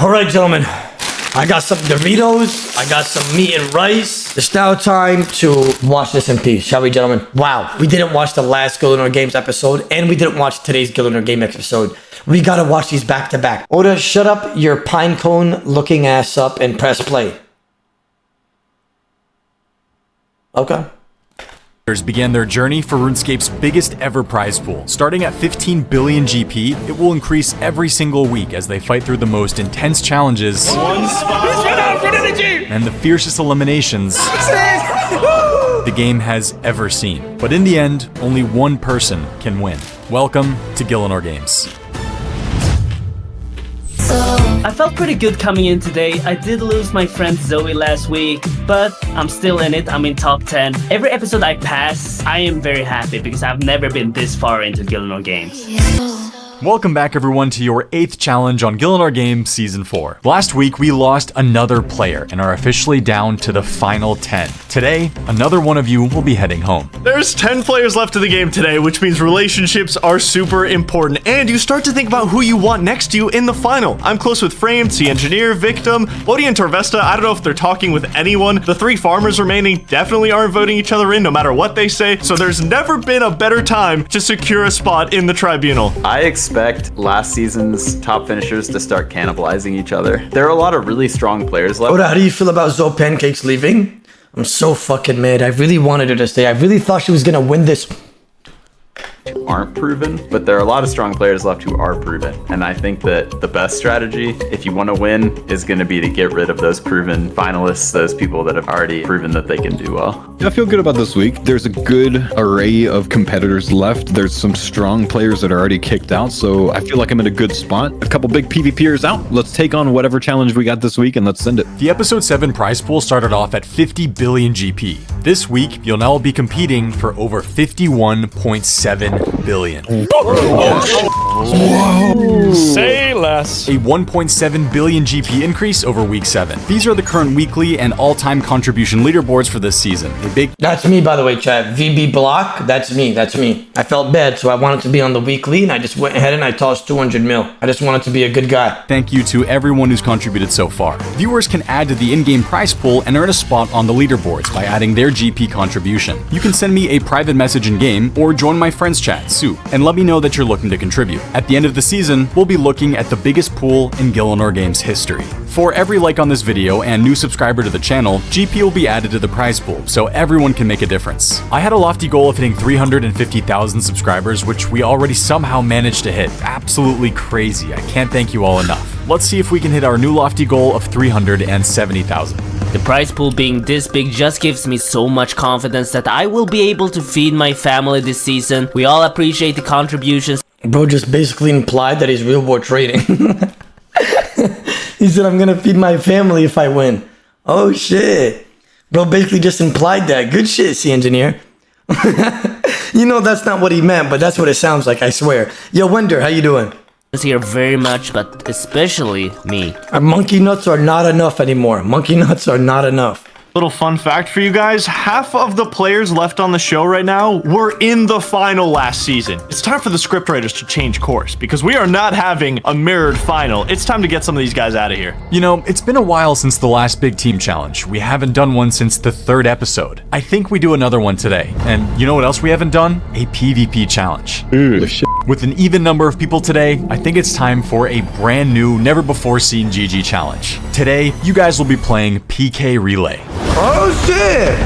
Alright, gentlemen. I got some Doritos. I got some meat and rice. It's now time to watch this in peace, shall we, gentlemen? Wow, we didn't watch the last Gielinor Games episode, and we didn't watch today's Gielinor Game episode. We gotta watch these back to back. Oda, shut up your pine cone looking ass up and press play. Okay. Began their journey for RuneScape's biggest ever prize pool. Starting at 15 billion GP, it will increase every single week as they fight through the most intense challenges and the fiercest eliminations the game has ever seen. But in the end, only one person can win. Welcome to Gielinor Games. I felt pretty good coming in today. I did lose my friend Zoe last week, but I'm still in it. I'm in top 10. Every episode I pass, I am very happy because I've never been this far into Gielinor Games. Welcome back everyone to your 8th challenge on Gielinor Games Season 4. Last week we lost another player and are officially down to the final 10. Today, another one of you will be heading home. There's 10 players left of the game today, which means relationships are super important, and you start to think about who you want next to you in the final. I'm close with Framed, Sea Engineer, Victim, Bodhi, and Torvesta. I don't know if they're talking with anyone. The 3 farmers remaining definitely aren't voting each other in no matter what they say, so there's never been a better time to secure a spot in the tribunal. I expect last season's top finishers to start cannibalizing each other. There are a lot of really strong players left. Oda, how do you feel about Zoe Pancakes leaving? I'm so fucking mad. I really wanted her to stay. I really thought she was gonna win this. Aren't proven, but there are a lot of strong players left who are proven. And I think that the best strategy, if you want to win, is going to be to get rid of those proven finalists, those people that have already proven that they can do well. I feel good about this week. There's a good array of competitors left. There's some strong players that are already kicked out, so I feel like I'm in a good spot. A couple big PvPers out. Let's take on whatever challenge we got this week and let's send it. The episode 7 prize pool started off at 50 billion GP. This week, you'll now be competing for over 51.7 billion. Whoa. Say less. A 1.7 billion GP increase over week 7. These are the current weekly and all-time contribution leaderboards for this season. A big... That's me, by the way, chat. VB Block, that's me. I felt bad, so I wanted to be on the weekly, and I just went ahead and I tossed 200 mil. I just wanted to be a good guy. Thank you to everyone who's contributed so far. Viewers can add to the in-game prize pool and earn a spot on the leaderboards by adding their GP contribution. You can send me a private message in-game or join my friends chat, Sue, and let me know that you're looking to contribute. At the end of the season, we'll be looking at the biggest pool in Gielinor Games history. For every like on this video and new subscriber to the channel, GP will be added to the prize pool, so everyone can make a difference. I had a lofty goal of hitting 350,000 subscribers, which we already somehow managed to hit. Absolutely crazy. I can't thank you all enough. Let's see if we can hit our new lofty goal of 370,000. The prize pool being this big just gives me so much confidence that I will be able to feed my family this season. We all appreciate the contributions. Bro just basically implied that he's real war trading. He said, I'm gonna feed my family if I win. Oh shit. Bro basically just implied that. Good shit, Sea Engineer. You know that's not what he meant, but that's what it sounds like, I swear. Yo, Wender, how you doing? Here very much, but especially me. Our monkey nuts are not enough anymore. Monkey nuts are not enough. Little fun fact for you guys, half of the players left on the show right now were in the final last season. It's time for the scriptwriters to change course because we are not having a mirrored final. It's time to get some of these guys out of here. You know, it's been a while since the last big team challenge. We haven't done one since the 3rd episode. I think we do another one today. And you know what else we haven't done? A PvP challenge. With an even number of people today, I think it's time for a brand new, never before seen GG challenge. Today, you guys will be playing PK Relay. Oh shit!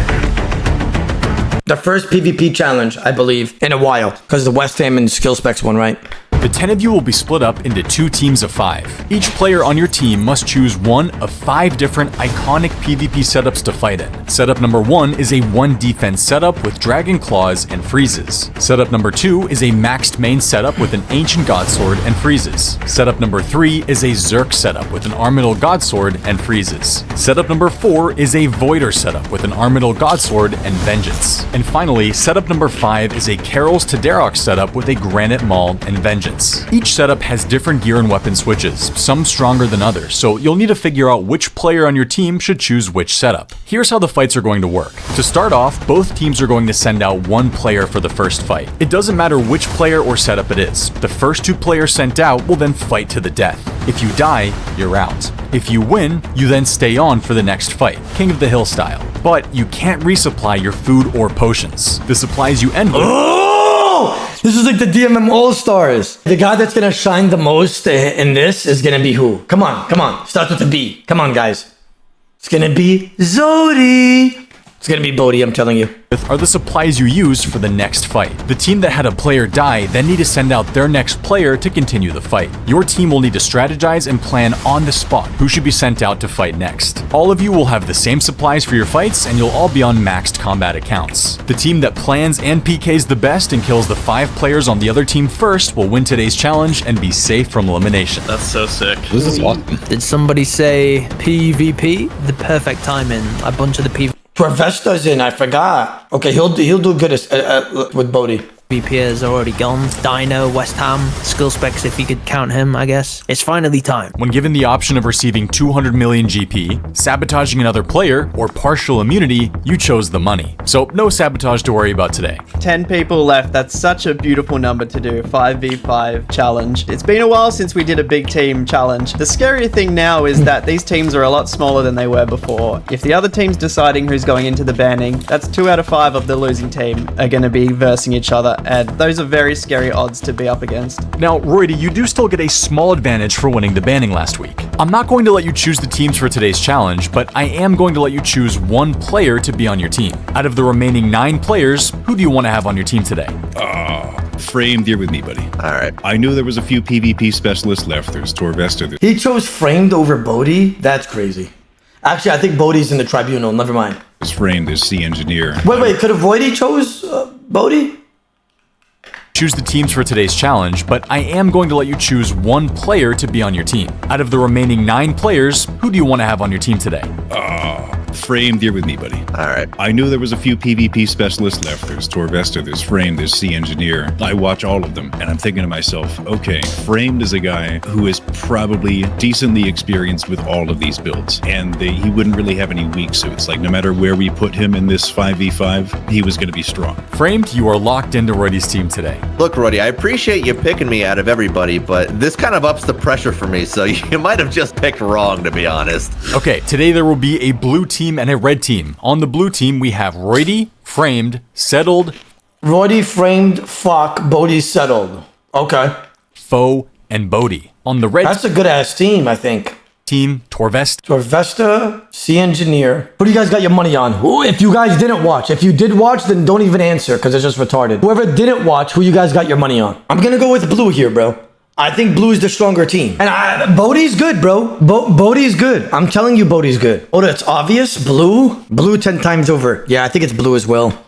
The first PvP challenge, I believe, in a while, because the West Ham and skill specs one, right? The 10 of you will be split up into 2 teams of 5. Each player on your team must choose one of 5 different iconic PvP setups to fight in. Setup number 1 is a 1 defense setup with Dragon Claws and Freezes. Setup number 2 is a maxed main setup with an Ancient Godsword and Freezes. Setup number 3 is a Zerk setup with an Armadyl Godsword and Freezes. Setup number 4 is a Voider setup with an Armadyl Godsword and Vengeance. And finally, setup number 5 is a Carol's Tadaroc setup with a Granite Maul and Vengeance. opponents. Each setup has different gear and weapon switches, some stronger than others, so you'll need to figure out which player on your team should choose which setup. Here's how the fights are going to work. To start off, both teams are going to send out one player for the first fight. It doesn't matter which player or setup it is. The first two players sent out will then fight to the death. If you die, you're out. If you win, you then stay on for the next fight, King of the Hill style. But you can't resupply your food or potions. The supplies you end with... Oh! This is like the DMM All-Stars. The guy that's gonna shine the most in this is gonna be who? Come on, come on. Starts with a B. Come on, guys. It's gonna be Zodi. It's gonna be Bodhi, I'm telling you. Are the supplies you use for the next fight. The team that had a player die then need to send out their next player to continue the fight. Your team will need to strategize and plan on the spot who should be sent out to fight next. All of you will have the same supplies for your fights and you'll all be on maxed combat accounts. The team that plans and PKs the best and kills the 5 players on the other team first will win today's challenge and be safe from elimination. That's so sick. This is awesome. Did somebody say PvP? The perfect timing. A bunch of the Torvesta's in, I forgot. Okay, he'll do good with Bodhi. PvPers are already gone. Dino, West Ham, skill specs if you could count him, I guess. It's finally time. When given the option of receiving 200 million GP, sabotaging another player, or partial immunity, you chose the money. So no sabotage to worry about today. 10 people left. That's such a beautiful number to do. 5v5 challenge. It's been a while since we did a big team challenge. The scary thing now is that these teams are a lot smaller than they were before. If the other team's deciding who's going into the banning, that's 2 out of 5 of the losing team are going to be versing each other, and those are very scary odds to be up against. Now, Roydy, you do still get a small advantage for winning the banning last week. I'm not going to let you choose the teams for today's challenge, but I am going to let you choose one player to be on your team. Out of the remaining 9 players, who do you want to have on your team today? Framed, you're with me, buddy. All right. I knew there was a few PvP specialists left. There's Torvesta. He chose Framed over Bodhi? That's crazy. Actually, I think Bodhi's in the tribunal. Never mind. There's Framed, there's Sea Engineer. Wait. Could have Roydy chose Bodhi? Choose the teams for today's challenge, but I am going to let you choose one player to be on your team. Out of the remaining 9 players, who do you want to have on your team today? Framed, you're with me, buddy. All right. I knew there was a few PvP specialists left. There's Torvesta, there's Framed, there's Sea Engineer. I watch all of them, and I'm thinking to myself, okay, Framed is a guy who is probably decently experienced with all of these builds, and he wouldn't really have any weak suits. Like, no matter where we put him in this 5v5, he was going to be strong. Framed, you are locked into Roydy's team today. Look, Roddy, I appreciate you picking me out of everybody, but this kind of ups the pressure for me, so you might have just picked wrong, to be honest. Okay, today there will be a blue team and a red team. On the blue team, we have Roydy, Framed, Settled, Roydy, Framed, Fuck, Bodhi, Settled. Okay. Foe, and Bodhi. On the red That's a good-ass team, I think. team, Torvesta, Sea Engineer. Who do you guys got your money on? Who, if you guys didn't watch. If you did watch, then don't even answer, because it's just retarded. Whoever didn't watch, who you guys got your money on? I'm gonna go with blue here, bro. I think blue is the stronger team. And Bodhi's good, bro. Bodhi's good. I'm telling you, Bodhi's good. Oh, that's obvious. Blue? Blue 10 times over. Yeah, I think it's blue as well.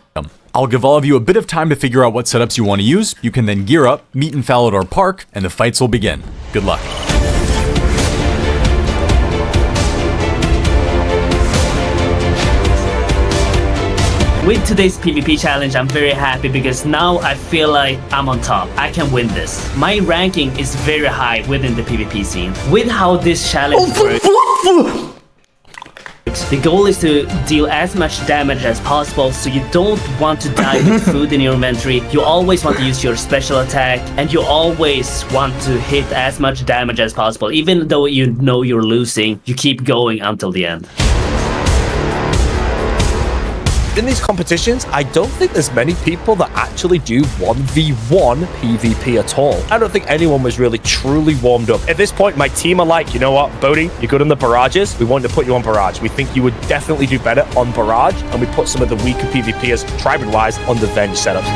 I'll give all of you a bit of time to figure out what setups you want to use. You can then gear up, meet in Falador Park, and the fights will begin. Good luck. With today's PvP challenge, I'm very happy because now I feel like I'm on top. I can win this. My ranking is very high within the PvP scene. With how this challenge works, the goal is to deal as much damage as possible, so you don't want to die with food in your inventory. You always want to use your special attack, and you always want to hit as much damage as possible. Even though you know you're losing, you keep going until the end. In these competitions, I don't think there's many people that actually do 1v1 PvP at all. I don't think anyone was really truly warmed up. At this point, my team are like, you know what, Bodhi, you're good on the barrages. We want to put you on barrage. We think you would definitely do better on barrage, and we put some of the weaker PvPers, tribal-wise, on the Venge setups.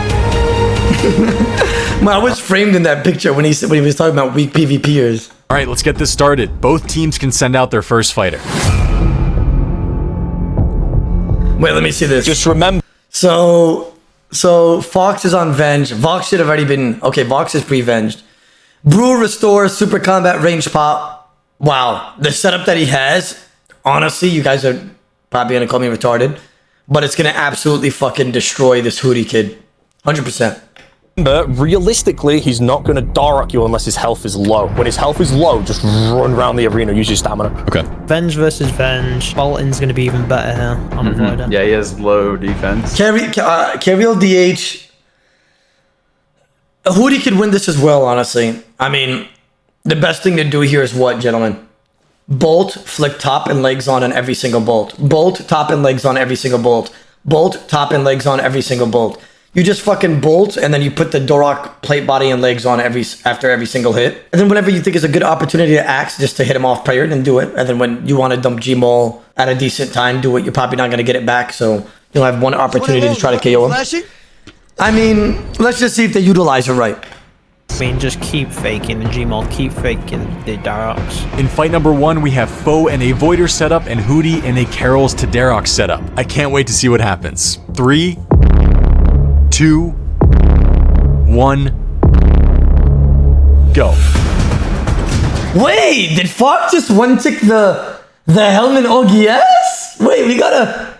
I was framed in that picture when he was talking about weak PvPers. All right, let's get this started. Both teams can send out their first fighter. Wait, let me see this. Just remember. So Fox is on Venge. Vox should have already been... Okay, Vox is pre-venged. Brew, Restore, Super Combat, Range Pop. Wow. The setup that he has, honestly, you guys are probably going to call me retarded, but it's going to absolutely fucking destroy this Hootie kid. 100%. But realistically, he's not going to Dark you unless his health is low. When his health is low, just run around the arena, use your stamina. Okay. Venge versus Venge. Bolton's going to be even better here on Avoider. Yeah, he has low defense. Carriel DH. Hootie could win this as well, honestly. I mean, the best thing to do here is what, gentlemen? Bolt, flick top and legs on every single bolt. Bolt, top and legs on every single bolt. Bolt, top and legs on every single bolt. You just fucking bolt, and then you put the Dorok plate body and legs on after every single hit. And then whenever you think is a good opportunity to axe just to hit him off prayer, then do it. And then when you want to dump Gmol at a decent time, do it. You're probably not going to get it back, so you'll have one opportunity to try to KO him. I mean, let's just see if they utilize it right. I mean, just keep faking the Gmol, keep faking the Daroks. In fight number 1, we have Foe in a Voider setup and Hootie in a Carol's to Darok setup. I can't wait to see what happens. 3, 2, 1, go. Wait, did Fox just one-tick the Helmet OGS? Wait, we gotta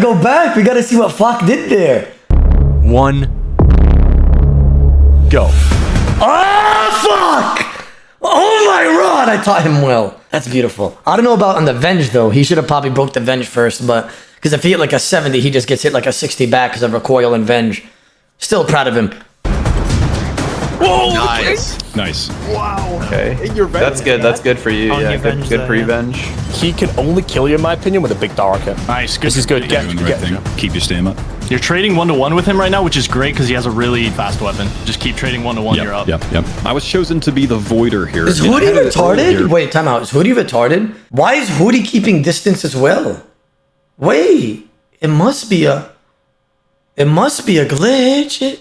go back. We gotta see what Fox did there. 1, go. Oh, fuck! Oh my god, I taught him well. That's beautiful. I don't know about on the Venge, though. He should have probably broke the Venge first, but... Because if he hit like a 70, he just gets hit like a 60 back because of Recoil and Venge. Still proud of him. Whoa! Nice. Wow. Okay. That's good. That's good for you. On Yeah, your good, Venge good there, pre-Venge. He can only kill you, in my opinion, with a big Dark hit. Nice. Good. This is good. Doing the right thing. Keep your stamina. You're trading 1-to-1 with him right now, which is great because he has a really fast weapon. Just keep trading 1-to-1. You're up. Yep. I was chosen to be the Voider here. Is Hootie retarded? Wait, time out. Is Hootie retarded? Why is Hootie keeping distance as well? Wait, it must be a glitch.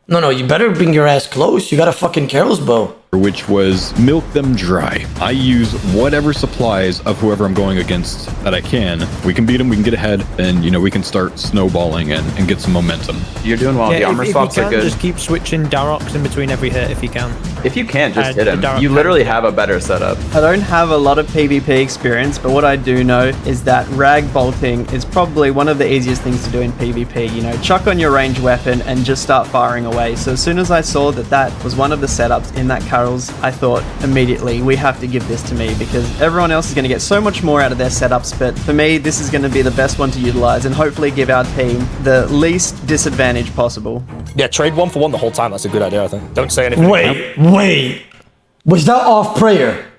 No, you better bring your ass close. You got a fucking Carol's bow. Which was milk them dry. I use whatever supplies of whoever I'm going against that I can. We can beat them, we can get ahead, and we can start snowballing and get some momentum. You're doing well. The armor swaps are good. Just keep switching Daroks in between every hit if you can. If you can't, just hit the him. Darok You literally have a better setup. I don't have a lot of PvP experience, but what I do know is that rag bolting is probably one of the easiest things to do in PvP. Chuck on your ranged weapon and just start firing away. So as soon as I saw that was one of the setups in that Carol's, I thought immediately, we have to give this to me because everyone else is going to get so much more out of their setups, but for me, this is going to be the best one to utilize and hopefully give our team the least disadvantage possible. Yeah, trade 1-for-1 the whole time. That's a good idea, I think. Don't say anything. Wait. Was that off prayer?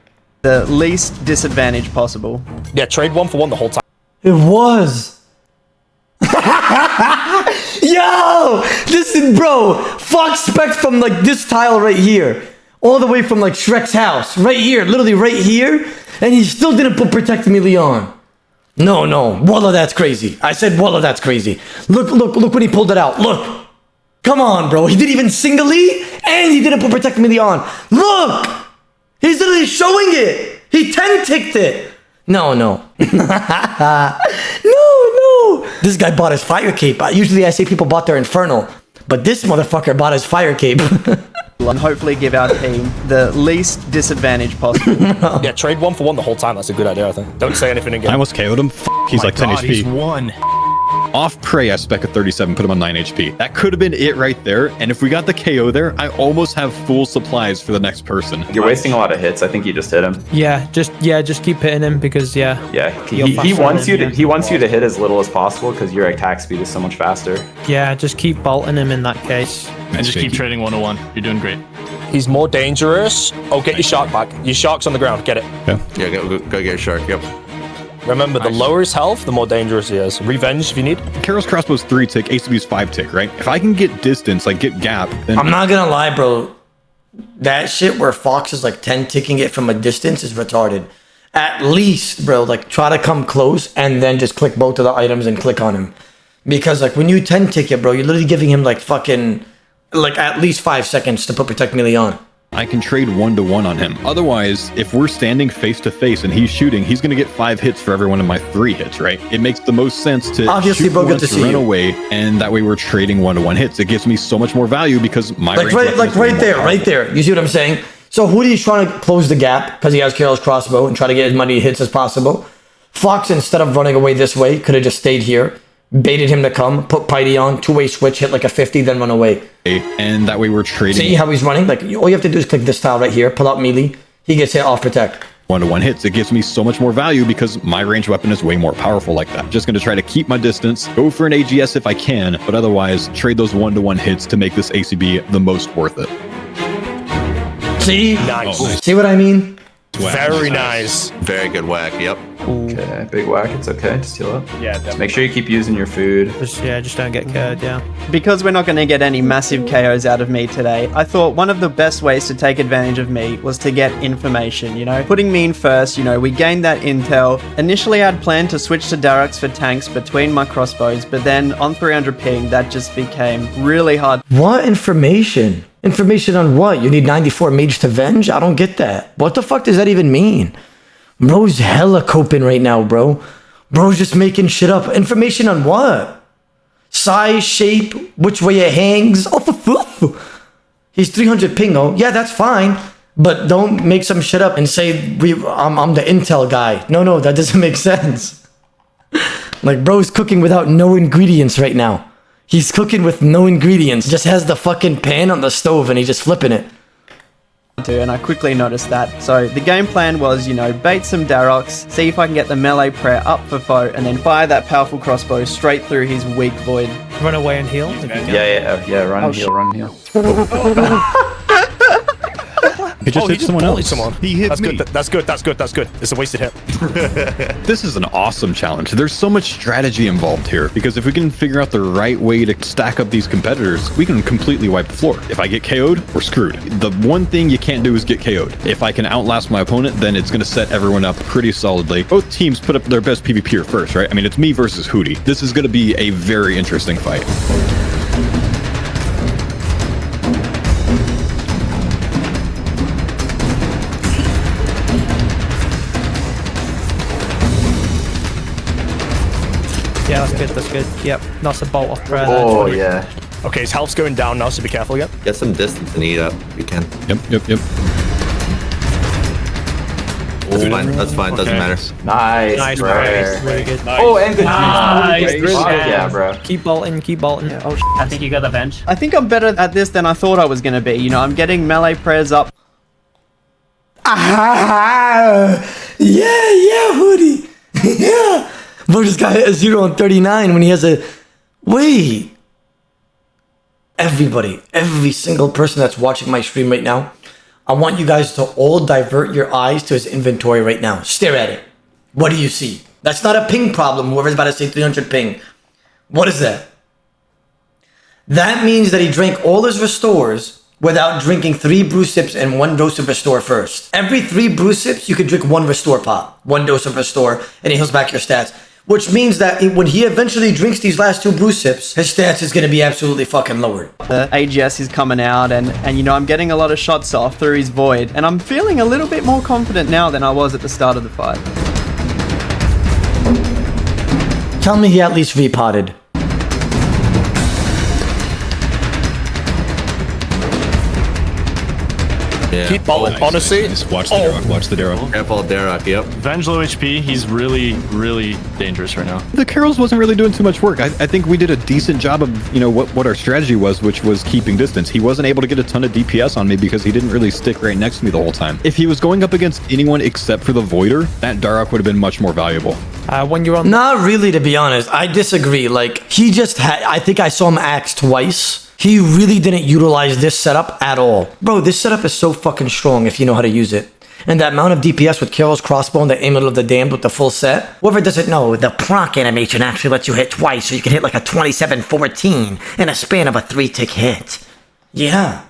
The least disadvantage possible. Yeah, trade 1-for-1 the whole time. It was. Yo! Listen, bro. Fox specs from like this tile right here. All the way from like Shrek's house. Right here. Literally right here. And he still didn't put Protect Me Leon. No. Wallah, that's crazy. I said, Wallah, that's crazy. Look when he pulled it out. Look. Come on, bro. He didn't even singly. And he didn't put Protect Me Leon. Look. He's literally showing it. He 10-ticked it. No. No. This guy bought his fire cape. Usually I say people bought their infernal. But this motherfucker bought his fire cape. And hopefully give our team the least disadvantage possible. Yeah, trade 1-for-1 the whole time. That's a good idea, I think. Don't say anything again. I almost KO'd him. He's like 10 HP. He's 1. Off prey, I spec a 37, put him on 9 HP. That could have been it right there. And if we got the KO there, I almost have full supplies for the next person. You're wasting a lot of hits. I think you just hit him. Yeah, just keep hitting him because Yeah, he wants you to hit as little as possible because your attack speed is so much faster. Yeah, just keep bolting him in that case. And just keep trading 1-to-1. You're doing great. He's more dangerous. Oh, get your shark back. Your shark's on the ground. Get it. Yeah, go get your shark. Yep. Remember, the lower his health, the more dangerous he is. Revenge if you need. Carol's crossbow's 3-tick, ACB's 5-tick, right? If I can get distance, like get gap, then I'm not gonna lie, bro. That shit where Fox is like 10-ticking it from a distance is retarded. At least, bro, like try to come close and then just click both of the items and click on him. Because like when you 10-tick it, bro, you're literally giving him like fucking like at least 5 seconds to put Protect Me Leon. I can trade 1-to-1 on him. Otherwise, if we're standing face to face and he's shooting, he's gonna get 5 hits for every one of my 3 hits, right? It makes the most sense to obviously, shoot bro, good once, to see run you. away, and that way we're trading 1-to-1 hits. It gives me so much more value because my right there. You see what I'm saying? So Hoodie's trying to close the gap because he has Carol's crossbow and try to get as many hits as possible. Fox, instead of running away this way, could have just stayed here, baited him to come, put Piety on, two-way switch, hit like a 50, then run away. And that way we're trading. See how he's running? Like, all you have to do is click this tile right here, pull out melee, he gets hit off protect. One-to-one hits. It gives me so much more value because my ranged weapon is way more powerful like that. Just going to try to keep my distance, go for an AGS if I can, but otherwise trade those one-to-one hits to make this ACB the most worth it. See? Nice. Oh, nice. See what I mean? Very nice. Very good whack. Yep. Okay, big whack. It's okay. Just heal up. Yeah, Just make sure you keep using your food. Just don't get KO'd, yeah. Because we're not going to get any massive KOs out of me today, I thought one of the best ways to take advantage of me was to get information, you know? Putting me in first, you know, we gained that intel. Initially, I'd planned to switch to Darroks for tanks between my crossbows, but then on 300 ping, that just became really hard. What information? Information on what? You need 94 mage to venge? I don't get that. What the fuck does that even mean? Bro's hella coping right now, bro. Bro's just making shit up. Information on what? Size, shape, which way it hangs. Oh, he's 300 ping, oh. Yeah, that's fine. But don't make some shit up and say I'm the intel guy. No, that doesn't make sense. Like, bro's cooking without no ingredients right now. He's cooking with no ingredients. Just has the fucking pan on the stove and he's just flipping it. And I quickly noticed that. So the game plan was, you know, bait some Darroks, see if I can get the melee prayer up for foe, and then fire that powerful crossbow straight through his weak void. Run away and heal. If you can. Yeah. Run and heal. Run and heal. He just hit someone else. Someone. He hit me. That's good. It's a wasted hit. This is an awesome challenge. There's so much strategy involved here because if we can figure out the right way to stack up these competitors, we can completely wipe the floor. If I get KO'd, we're screwed. The one thing you can't do is get KO'd. If I can outlast my opponent, then it's going to set everyone up pretty solidly. Both teams put up their best PvPer first, right? I mean, it's me versus Hootie. This is going to be a very interesting fight. Yeah, that's good. Yep, that's a bolt off prayer. Oh, there. yeah. Okay, his health's going down now, so be careful again. Get some distance and eat up if you can. Yep. That's fine. Doesn't matter. Nice, bro. Really good. Oh, and good. Nice. Fuck yeah, bro. Keep bolting. Oh, I think you got the bench. I think I'm better at this than I thought I was going to be. You know, I'm getting melee prayers up. Yeah, Hoodie. Yeah. Bro just got hit a 0 on 39 when he has a... Wait. Everybody, every single person that's watching my stream right now, I want you guys to all divert your eyes to his inventory right now. Stare at it. What do you see? That's not a ping problem, whoever's about to say 300 ping. What is that? That means that he drank all his restores without drinking 3 brew sips and 1 dose of restore first. Every 3 brew sips, you can drink 1 restore pot, 1 dose of restore, and it heals back your stats. Which means that when he eventually drinks these last 2 brew sips, his stats is going to be absolutely fucking lowered. The AGS is coming out and you know, I'm getting a lot of shots off through his void, and I'm feeling a little bit more confident now than I was at the start of the fight. Tell me he at least repotted. Yeah. Keep bolting, honestly. Watch the Darrock. Watch the Darrock. Careful, Darrock. Yep. Venge low HP. He's really, really dangerous right now. The Carols wasn't really doing too much work. I think we did a decent job of, you know, what our strategy was, which was keeping distance. He wasn't able to get a ton of DPS on me because he didn't really stick right next to me the whole time. If he was going up against anyone except for the Voider, that Darrock would have been much more valuable. When you're on... Not really, to be honest. I disagree. Like, he just had... I think I saw him axe twice. He really didn't utilize this setup at all. Bro, this setup is so fucking strong if you know how to use it. And that amount of DPS with Carol's crossbow and the Amulet of the Damned with the full set. Whoever doesn't know, the proc animation actually lets you hit twice, so you can hit like a 27-14 in a span of a 3-tick hit. Yeah.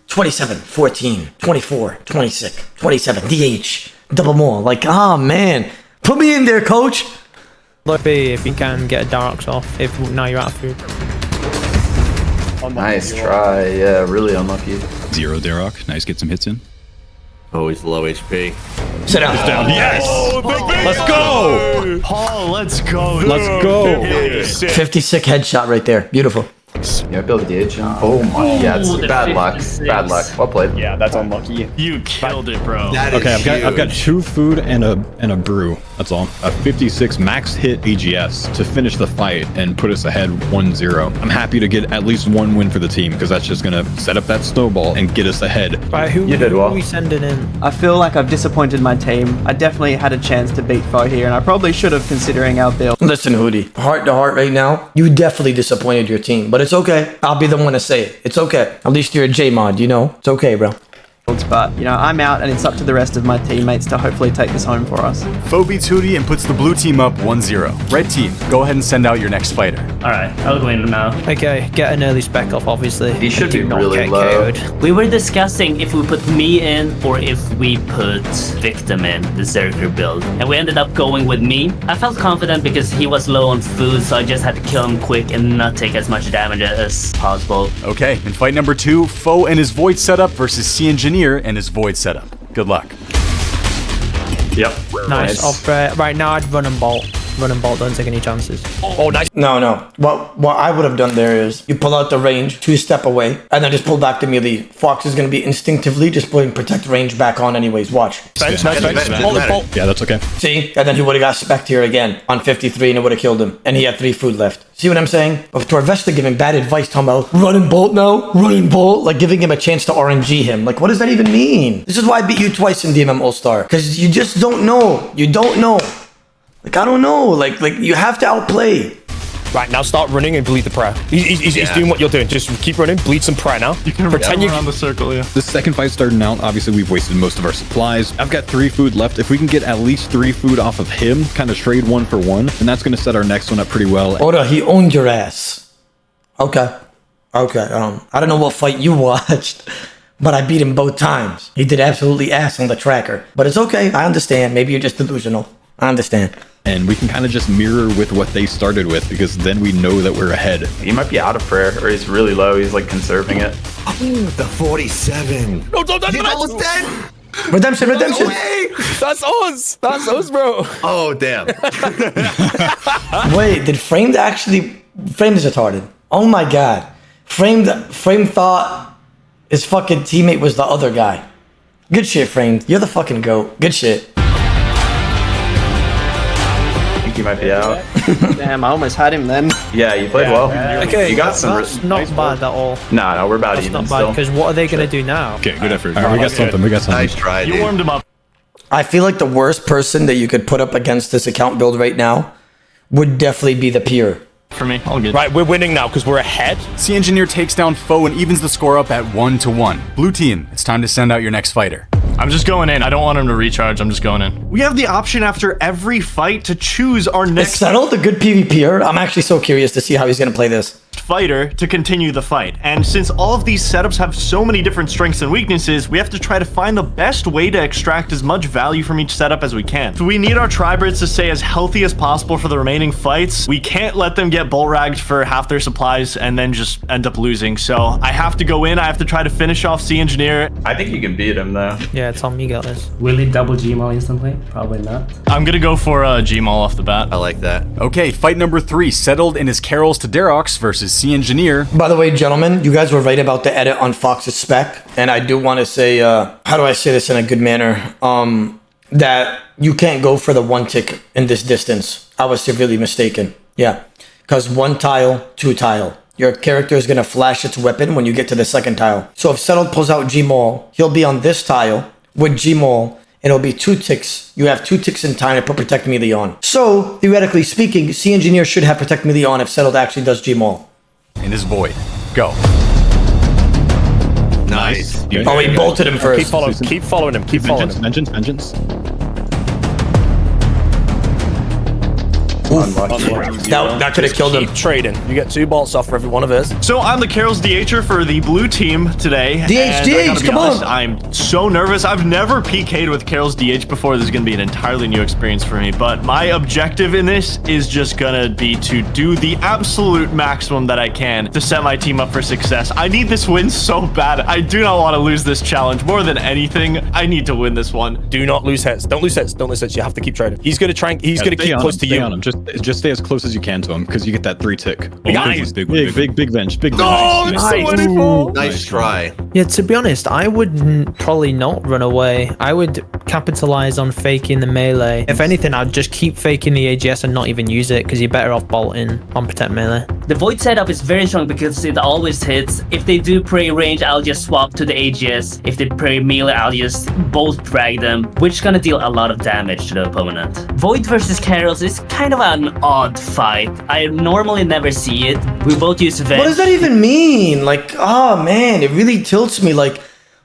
27, 14, 24, 26, 27, DH. Double more. Like, oh man. Put me in there, coach. Look, if you can get a Darroks off, if now you're out of food. Nice try. Yeah, really unlucky. 0 Darrock. Nice, get some hits in. Oh, he's low HP. Sit down. Yes! Let's go! Paul, let's go. Let's go. 50 sick headshot right there. Beautiful. 6. Yeah, build DH. Oh my, yeah, it's the bad luck. 56. Bad luck. Well played. Yeah, that's unlucky. You killed it, bro. That is Okay, I've got huge. 2 food and a brew. That's all. A 56 max hit AGS to finish the fight and put us ahead 1-0. I'm happy to get at least 1 win for the team because that's just gonna set up that snowball and get us ahead. Right, who You did well. are we sending in? I feel like I've disappointed my team. I definitely had a chance to beat Foe here, and I probably should have considering our build. Listen, Hootie, heart to heart right now, you definitely disappointed your team, but it's okay. I'll be the one to say it. It's okay. At least you're a J-mod, you know? It's okay, bro. But, you know, I'm out, and it's up to the rest of my teammates to hopefully take this home for us. Foe beats Hootie and puts the blue team up 1-0. Red team, go ahead and send out your next fighter. All right, I'll go in now. Okay, get an early spec off, obviously. He should and do be not really get low. KO'd. We were discussing if we put me in or if we put Victim in, the Zerker build. And we ended up going with me. I felt confident because he was low on food, so I just had to kill him quick and not take as much damage as possible. Okay, in fight number 2, Foe and his Void setup versus C Engineer and his Void setup. Good luck. Yep. Nice. Right now, I'd run and bolt. Run and bolt, don't take any chances. Oh, nice. No. What I would have done there is you pull out the range, 2-step away, and then just pull back the melee. Fox is going to be instinctively just putting protect range back on anyways. Watch. Bench, nice bench. Doesn't Bolt, matter. bolt. Yeah, that's okay. See? And then he would have got specced here again on 53 and it would have killed him. And he had 3 food left. See what I'm saying? Of Torvesta giving bad advice, talking about run and bolt now, run and bolt, like giving him a chance to RNG him. Like, what does that even mean? This is why I beat you twice in DMM All-Star. Because you just don't know. You don't know. Like, I don't know. Like you have to outplay. Right, now start running and bleed the prayer. He's doing what you're doing. Just keep running, bleed some prayer now. You can Pretend run around the circle, yeah. The second fight starting out, obviously we've wasted most of our supplies. I've got 3 food left. If we can get at least 3 food off of him, kind of trade 1 for 1, and that's going to set our next one up pretty well. Oda, he owned your ass. Okay. I don't know what fight you watched, but I beat him both times. He did absolutely ass on the tracker. But it's okay. I understand. Maybe you're just delusional. I understand. And we can kind of just mirror with what they started with because then we know that we're ahead. He might be out of prayer, or he's really low. He's like conserving it. The 47. No, don't He's almost dead. Redemption. No way. That's us. That's us, bro. Oh, damn. Wait, did Framed actually... Framed is retarded. Oh my god. Framed thought his fucking teammate was the other guy. Good shit, Framed. You're the fucking GOAT. Good shit. I think he might be out. Damn, I almost had him then. Yeah, you played well. Okay, You got some... that's not bad at all. No, we're about That's even not bad, still. because what are they going to do now? Okay, good effort. All right, we got something. Nice try, You dude. warmed him up. I feel like the worst person that you could put up against this account build right now would definitely be the peer. For me, all good. Right, we're winning now because we're ahead. C Engineer takes down Foe and evens the score up at 1-1. Blue team, it's time to send out your next fighter. I'm just going in. I don't want him to recharge. I'm just going in. We have the option after every fight to choose our It's next settled, a good PvPer. I'm actually so curious to see how he's going to play this. fighter to continue the fight. And since all of these setups have so many different strengths and weaknesses, we have to try to find the best way to extract as much value from each setup as we can. So we need our Tribrids to stay as healthy as possible for the remaining fights. We can't let them get bull ragged for half their supplies and then just end up losing. So I have to go in. I have to try to finish off C Engineer. I think you can beat him though. Yeah, Tom, you got this. Will he double Gmaul instantly? Probably not. I'm gonna go for Gmaul off the bat. I like that. Okay, fight number 3, settled in his Carols to Darox versus C Engineer. By the way, gentlemen, you guys were right about the edit on Fox's spec. And I do want to say, how do I say this in a good manner? That you can't go for the 1 tick in this distance. I was severely mistaken. Yeah. Because 1 tile, 2 tile. Your character is going to flash its weapon when you get to the 2nd tile. So if Settled pulls out Gmaul, he'll be on this tile with Gmaul. It'll be 2 ticks. You have 2 ticks in time to put Protect Melee on. So, theoretically speaking, C Engineer should have Protect Melee on if Settled actually does Gmaul. In his Void. Go. Nice. Oh, he bolted him first. Keep following him. Keep following him. Vengeance. That could have killed him. Keep trading. You get 2 bolts off for every one of his. So I'm the Carol's DHer for the blue team today. DH, and I gotta be come honest, on. I'm so nervous. I've never PK'd with Carol's DH before. This is going to be an entirely new experience for me. But my objective in this is just going to be to do the absolute maximum that I can to set my team up for success. I need this win so bad. I do not want to lose this challenge. More than anything, I need to win this one. Do not lose heads. Don't lose heads. Don't lose heads. You have to keep trading. He's gonna try. He's gonna keep close to you. On him. Just Just stay as close as you can to him because you get that 3 tick. Oh, nice. Big venge. Big venge. Oh, it's so wonderful. Nice try. Yeah, to be honest, I would probably not run away. I would capitalize on faking the melee. If anything, I'd just keep faking the AGS and not even use it because you're better off bolting on protect melee. The Void setup is very strong because it always hits. If they do prey range, I'll just swap to the AGS. If they prey melee, I'll just bolt drag them, which is gonna deal a lot of damage to the opponent. Void versus Carols is kind of an odd fight. I normally never see it. We both use Venge. What does that even mean? Like, oh man, it really tilts me. Like,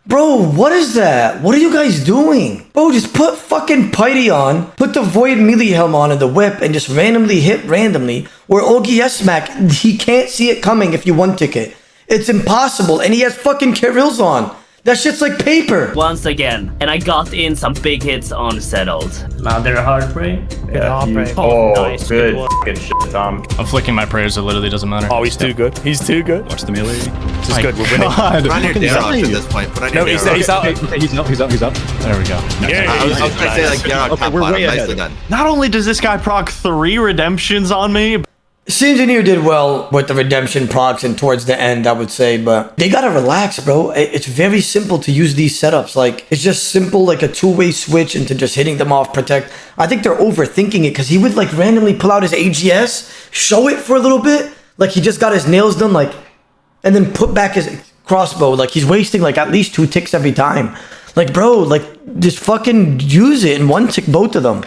bro, what is that? What are you guys doing? Bro, just put fucking Piety on, put the Void melee helm on and the whip, and just randomly hit randomly. Where OGS smack, he can't see it coming if you one tick it. It's impossible, and he has fucking Carills on. That shit's like paper. Once again, and I got in some big hits on settled. Now they're hard prey. Oh, nice. Good shit, Tom. I'm flicking my prayers. It literally doesn't matter. Oh, he's too good. He's too good. Watch the melee. This is good. We're winning. Put on your Darox at this point. Put on your No, Darox. he's out. He's out. There we go. Yeah, I was gonna say like Darox Okay, top we're bottom. way ahead. Nicely done. Not only does this guy proc 3 redemptions on me, Engineer did well with the redemption procs and towards the end, I would say, but they gotta relax, bro. It's very simple to use these setups. Like, it's just simple, like a two-way switch into just hitting them off protect. I think they're overthinking it because he would like randomly pull out his AGS, show it for a little bit, like he just got his nails done, like, and then put back his crossbow. Like, he's wasting like at least 2 ticks every time. Like, bro, like, just fucking use it and one tick both of them.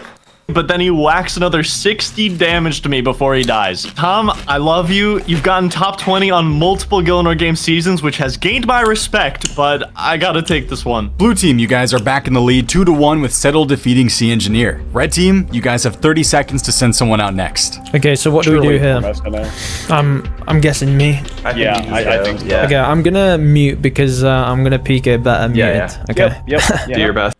but then he whacks another 60 damage to me before he dies. Tom, I love you. You've gotten top 20 on multiple Gielinor Games seasons, which has gained my respect, but I gotta take this one. Blue team, you guys are back in the lead 2-1 with Settle defeating Sea Engineer. Red team, you guys have 30 seconds to send someone out next. Okay, so what do we do here? I'm guessing me. I think so. Yeah. Okay, I'm gonna mute because I'm gonna peek a better muted. Okay. Do your best.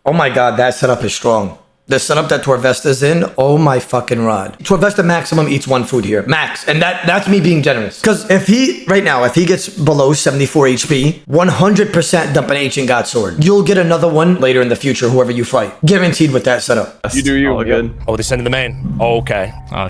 Oh my god, that setup is strong. The setup that Torvesta's in, oh my fucking rod. Torvesta maximum eats 1 food here. Max. And that's me being generous. Because if he, right now, if he gets below 74 HP, 100% dump an Ancient God Sword. You'll get another one later in the future, whoever you fight. Guaranteed with that setup. You do you. All good. Oh, they're sending the main. Oh, okay. Oh,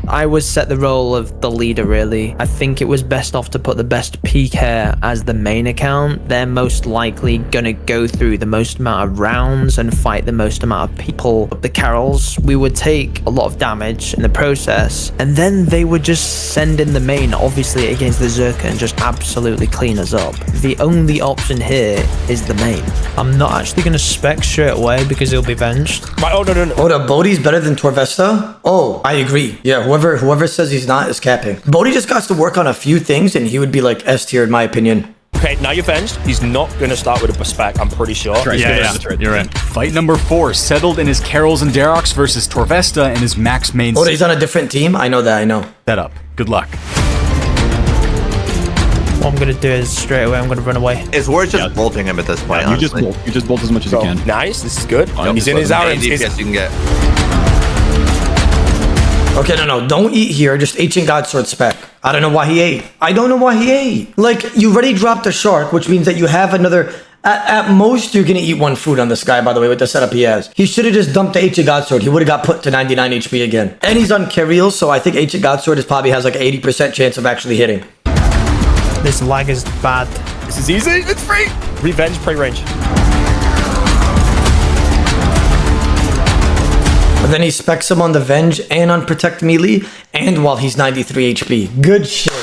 I was set the role of the leader, really. I think it was best off to put the best peak hair as the main account. They're most likely gonna go through the most amount of rounds and fight the most amount of people. The Carols, we would take a lot of damage in the process, and then they would just send in the main, obviously against the Zerka, and just absolutely clean us up. The only option here is the main. I'm not actually gonna spec straight away because he'll be venged. Right, oh, no. Oh, the Bodhi's better than Torvesta? Oh, I agree. Yeah, whoever says he's not is capping. Bodhi just got to work on a few things and he would be like S tier in my opinion. Okay, now you're venged. He's not going to start with a spec, I'm pretty sure. Yeah, you're right. Fight number 4, Settled in his Carols and Darox versus Torvesta and his Max main Oh, he's on a different team? I know that, I know. setup. Good luck. What I'm gonna do is straight away I'm gonna run away. It's worth just bolting him at this point. You just bolt as much as you can. Nice, this is good. He's in his arms. DPS you can get. Okay, no, don't eat here. Just Ancient God Sword spec. I don't know why he ate. I don't know why he ate. Like, you already dropped a shark, which means that you have another... At most, you're gonna eat 1 food on this guy, by the way, with the setup he has. He should have just dumped the Ancient God Sword. He would have got put to 99 HP again. And he's on Kirill, so I think Ancient God Sword probably has like 80% chance of actually hitting. This lag is bad. This is easy. It's free. Revenge, prey range. But then he specs him on the Venge and on Protect Melee, and while he's 93 HP. Good shit.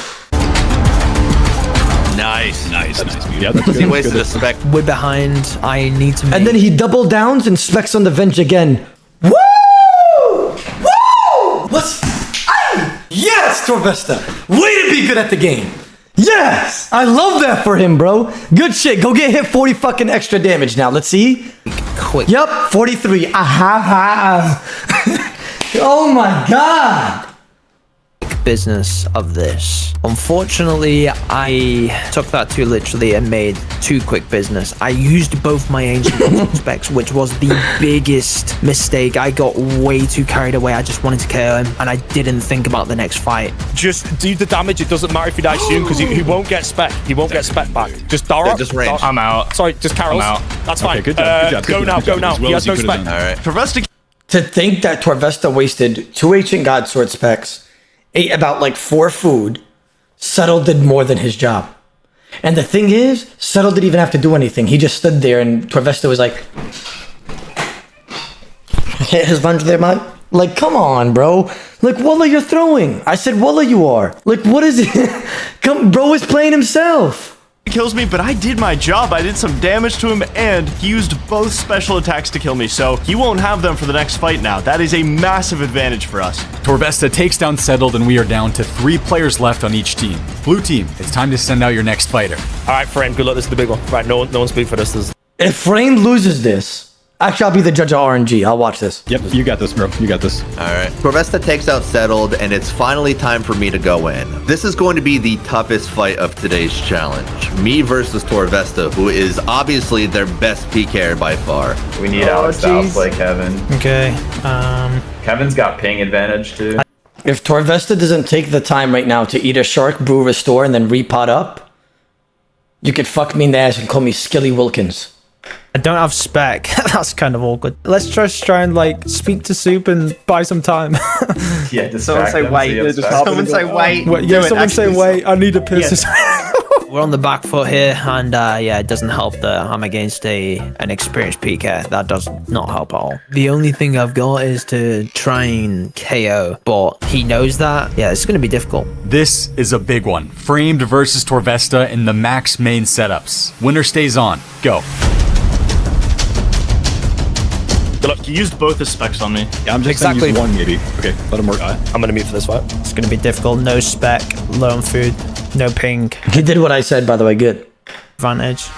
Nice. Yeah, that's He wasted a spec. We're behind. I need to make... And then he double downs and specs on the Venge again. Woo! Woo! What's... Aye! Yes, Torvesta! Way to be good at the game! Yes! I love that for him, bro. Good shit. Go get hit 40 fucking extra damage now. Let's see. quick. Yup, 43. Aha! Oh my god! Business of this. Unfortunately, I took that too literally and made too quick business. I used both my ancient specs, which was the biggest mistake. I got way too carried away. I just wanted to KO him, and I didn't think about the next fight. Just do the damage. It doesn't matter if he dies soon because he won't get spec. He won't get spec back. Just Dara. Yeah, just range. I'm out. Sorry, just Carols. I'm out. That's fine. Good job. Go now. As well he as has no you could've spec. done. All right. Torvesta To think that Torvesta wasted 2 Ancient God Sword specs, ate about like 4 food, Settle did more than his job. And the thing is, Settle didn't even have to do anything. He just stood there and Torvesta was like, hit his lunge there, mate. Like, come on, bro. Like, Walla, you're throwing. I said, Walla, you are. Like, what is it? Come, bro is playing himself. He kills me, but I did my job. I did some damage to him, and he used both special attacks to kill me, so he won't have them for the next fight now. That is a massive advantage for us. Torvesta takes down Settled, and we are down to 3 players left on each team. Blue team, it's time to send out your next fighter. All right, Frame, good luck. This is the big one. Right, no one speak for this. If Frame loses this, actually, I'll be the judge of RNG. I'll watch this. Yep, you got this, bro. You got this. All right. Torvesta takes out Settled, and it's finally time for me to go in. This is going to be the toughest fight of today's challenge. Me versus Torvesta, who is obviously their best PKer by far. We need Alex to outplay Kevin. Okay. Kevin's got ping advantage too. If Torvesta doesn't take the time right now to eat a shark, brew, restore, and then repot up, you could fuck me in the ass and call me Skilly Wilkins. I don't have spec. That's kind of awkward. Let's just try and like speak to Soup and buy some time. Yeah, Someone say wait. Someone say wait. Yeah, someone say wait. I need a piss. We're on the back foot here, and yeah, it doesn't help that I'm against an experienced PK. That does not help at all. The only thing I've got is to try and KO, but he knows that. Yeah, it's going to be difficult. This is a big one. Framed versus Torvesta in the max main setups. Winner stays on. Go. Good luck. You used both his specs on me. Yeah, I'm just Exactly. gonna use one maybe. Okay, let him work. I'm gonna mute for this fight. It's going to be difficult. No spec, low on food, no ping, He did what I said, by the way. Good. advantage.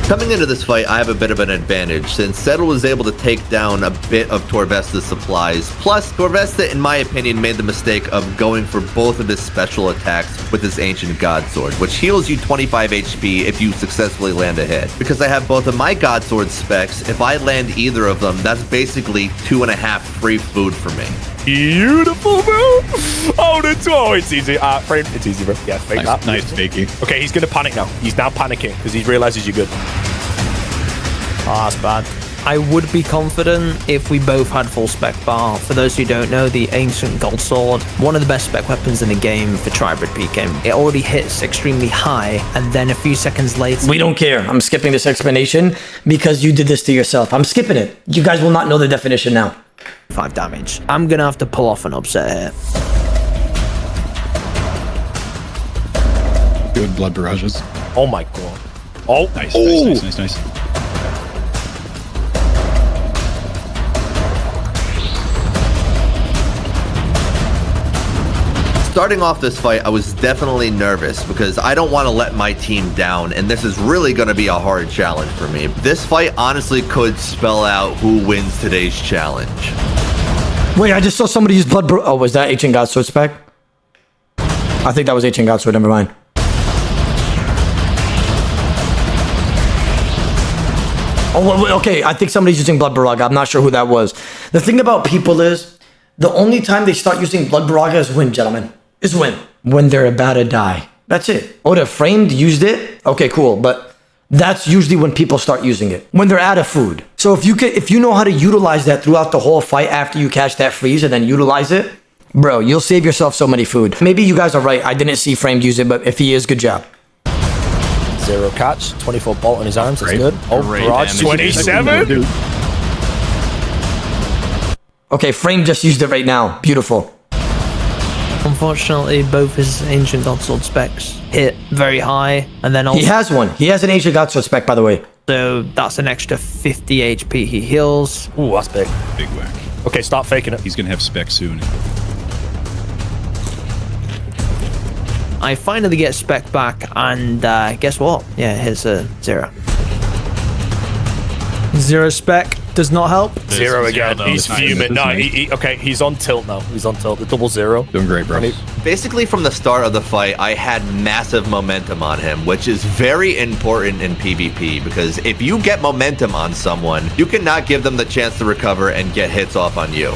Coming into this fight, I have a bit of an advantage since Settle was able to take down a bit of Torvesta's supplies. Plus, Torvesta, in my opinion, made the mistake of going for both of his special attacks with his Ancient God Sword, which heals you 25 HP if you successfully land a hit. Because I have both of my God Sword specs, if I land either of them, that's basically 2.5 free food for me. Beautiful, bro. Oh, it's easy. Frame, it's easy, bro. Yeah, fake that. Nice fakey. Okay, he's gonna panic now. He's now panicking because he realizes you're good. Oh, that's bad. I would be confident if we both had full spec bar. For those who don't know, the Ancient Gold Sword, one of the best spec weapons in the game for Tribrid PK. It already hits extremely high, and then a few seconds later... We don't care. I'm skipping this explanation because you did this to yourself. I'm skipping it. You guys will not know the definition now. 5 damage. I'm gonna have to pull off an upset here. Good blood barrages. Oh my god. Oh, Nice, oh. nice. Starting off this fight, I was definitely nervous because I don't want to let my team down, and this is really going to be a hard challenge for me. This fight honestly could spell out who wins today's challenge. Wait, I just saw somebody use blood. Oh, was that Ancient God Sword spec? I think that was Ancient God Sword. Never mind. Oh, okay. I think somebody's using Blood Baraga. I'm not sure who that was. The thing about people is, the only time they start using Blood Baraga is when, gentlemen. Is when. When they're about to die. That's it. Oda Framed used it. Okay, cool. But that's usually when people start using it. When they're out of food. So if you know how to utilize that throughout the whole fight after you catch that freeze and then utilize it, bro, you'll save yourself so many food. Maybe you guys are right. I didn't see Framed use it, but if he is, good job. 0 catch, 24 bolt on his arms. That's Great. good. Oh, Great barrage, damage. 27. Okay, Frame just used it right now. Beautiful. Unfortunately, both his Ancient God Sword specs hit very high, and then also... He has one. He has an Ancient God Sword spec, by the way. So that's an extra 50 HP he heals. Ooh, that's big. Big whack. Okay, start faking it. He's gonna have spec soon. I finally get spec back, and guess what? Yeah, here's a 0. 0 spec does not help. 0 again. though. He's Nice. fuming. No, okay, he's on tilt now. He's on tilt. The double 0. Doing great, bro. Basically, from the start of the fight, I had massive momentum on him, which is very important in PvP because if you get momentum on someone, you cannot give them the chance to recover and get hits off on you.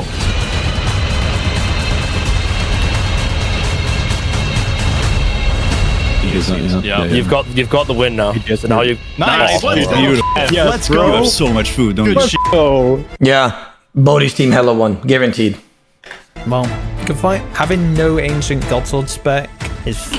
Yeah. You've got the win now. So now you. Nice. Let's go. Beautiful. Yeah, let's go. You have so much food, don't Good you? shit. Yeah. Bodhi's team hella won. Guaranteed. Well, good fight. Having no ancient godsword spec is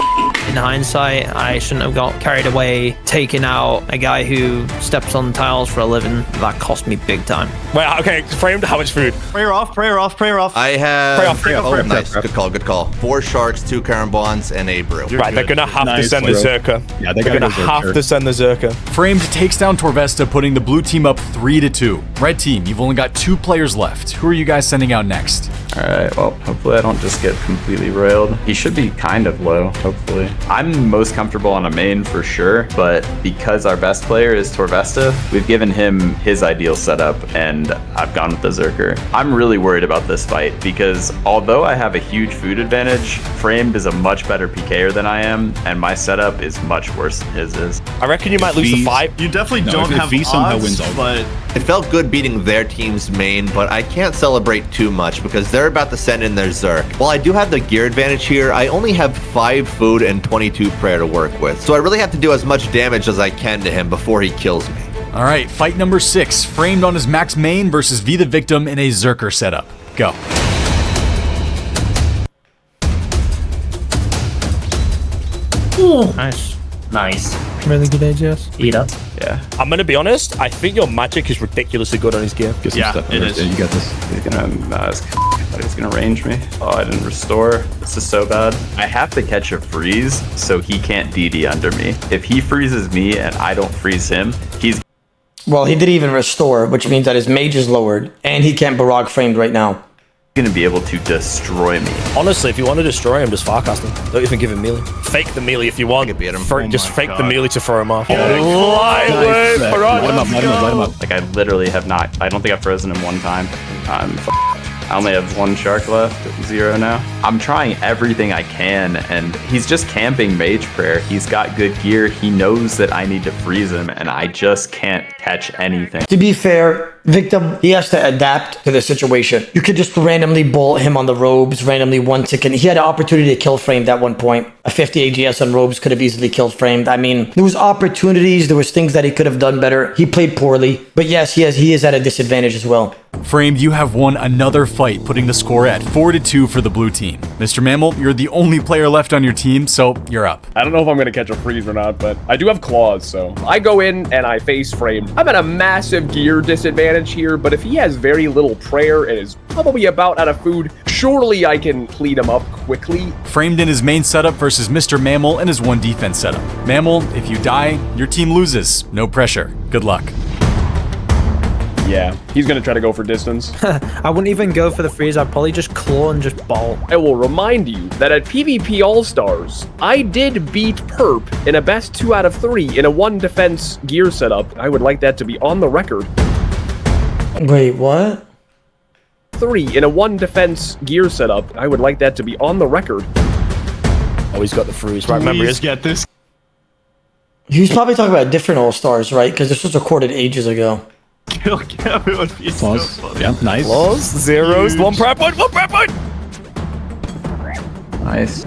in hindsight. I shouldn't have got carried away taking out a guy who steps on tiles for a living. That cost me big time. Wait, okay, Framed, how much food? Prayer off. I have. Pray off. Oh, nice. Good call. 4 sharks, 2 carambons, and a brew. Right, they're gonna have to send the Zerka. Yeah, They're gonna have to send the Zerka. Framed takes down Torvesta, putting the blue team up 3-2. Red team, you've only got 2 players left. Who are you guys sending out next? Alright, well, hopefully I don't just get completely roiled. He should be kind of low, hopefully. I'm most comfortable on a main for sure, but because our best player is Torvesta, we've given him his ideal setup, and I've gone with the Zerker. I'm really worried about this fight, because although I have a huge food advantage, Framed is a much better PKer than I am, and my setup is much worse than his is. I reckon you might lose the fight. You definitely No, don't if have he somehow odds, wins all- but It felt good beating their team's main, but I can't celebrate too much because they're about to send in their Zerk. While I do have the gear advantage here, I only have 5 food and 22 prayer to work with, so I really have to do as much damage as I can to him before he kills me. Alright, fight number 6. Framed on his max main versus V the Victim in a Zerker setup. Go. Nice. Really good AGS. Eat up. Yeah. I'm gonna be honest, I think your magic is ridiculously good on his gear. Get some Yeah, stuff it over is. there. You got this. He's gonna, he's gonna range me. Oh, I didn't restore. This is so bad. I have to catch a freeze so he can't DD under me. If he freezes me and I don't freeze him, he's Well, he didn't even restore, which means that his mage is lowered, and he can't Barag Framed right now. gonna be able to destroy me. Honestly, if you want to destroy him, just farcast him. Don't even give him melee. Fake the melee if you want. You can beat him. Just my fake the God. melee to throw him off. Light him up. Like I literally have not. I don't think I've frozen him one time. I'm I only have 1 shark left, 0 now. I'm trying everything I can, and he's just camping Mage Prayer. He's got good gear. He knows that I need to freeze him, and I just can't catch anything. To be fair, Victim, he has to adapt to the situation. You could just randomly bolt him on the robes, randomly one ticket. He had an opportunity to kill Framed at one point. A 50 AGS on robes could have easily killed Framed. I mean, there was opportunities, there was things that he could have done better. He played poorly, but yes, he is at a disadvantage as well. Framed, you have won another fight, putting the score at 4-2 for the blue team. Mr. Mammal, you're the only player left on your team, so you're up. I don't know if I'm gonna catch a freeze or not, but I do have claws, so I go in and I face Framed. I'm at a massive gear disadvantage here, but if he has very little prayer and is probably about out of food, surely I can clean him up quickly. Framed in his main setup versus Mr. Mammal in his 1 defense setup. Mammal, if you die, your team loses. No pressure. Good luck. Yeah, he's gonna try to go for distance. I wouldn't even go for the freeze. I'd probably just claw and just bolt. I will remind you that at PvP All-Stars, I did beat Perp in a best 2 out of 3 in a 1 defense gear setup. I would like that to be on the record. Wait, what? 3 in a 1 defense gear setup. I would like that to be on the record. Oh, he's got the freeze. Right, remember, Please he's get this. He was probably talking about different All-Stars, right? Because this was recorded ages ago. Kill Kevin would be so Claws. funny. Yeah, nice. claws, zeros, 1 prayer point, 1 prayer point. Nice.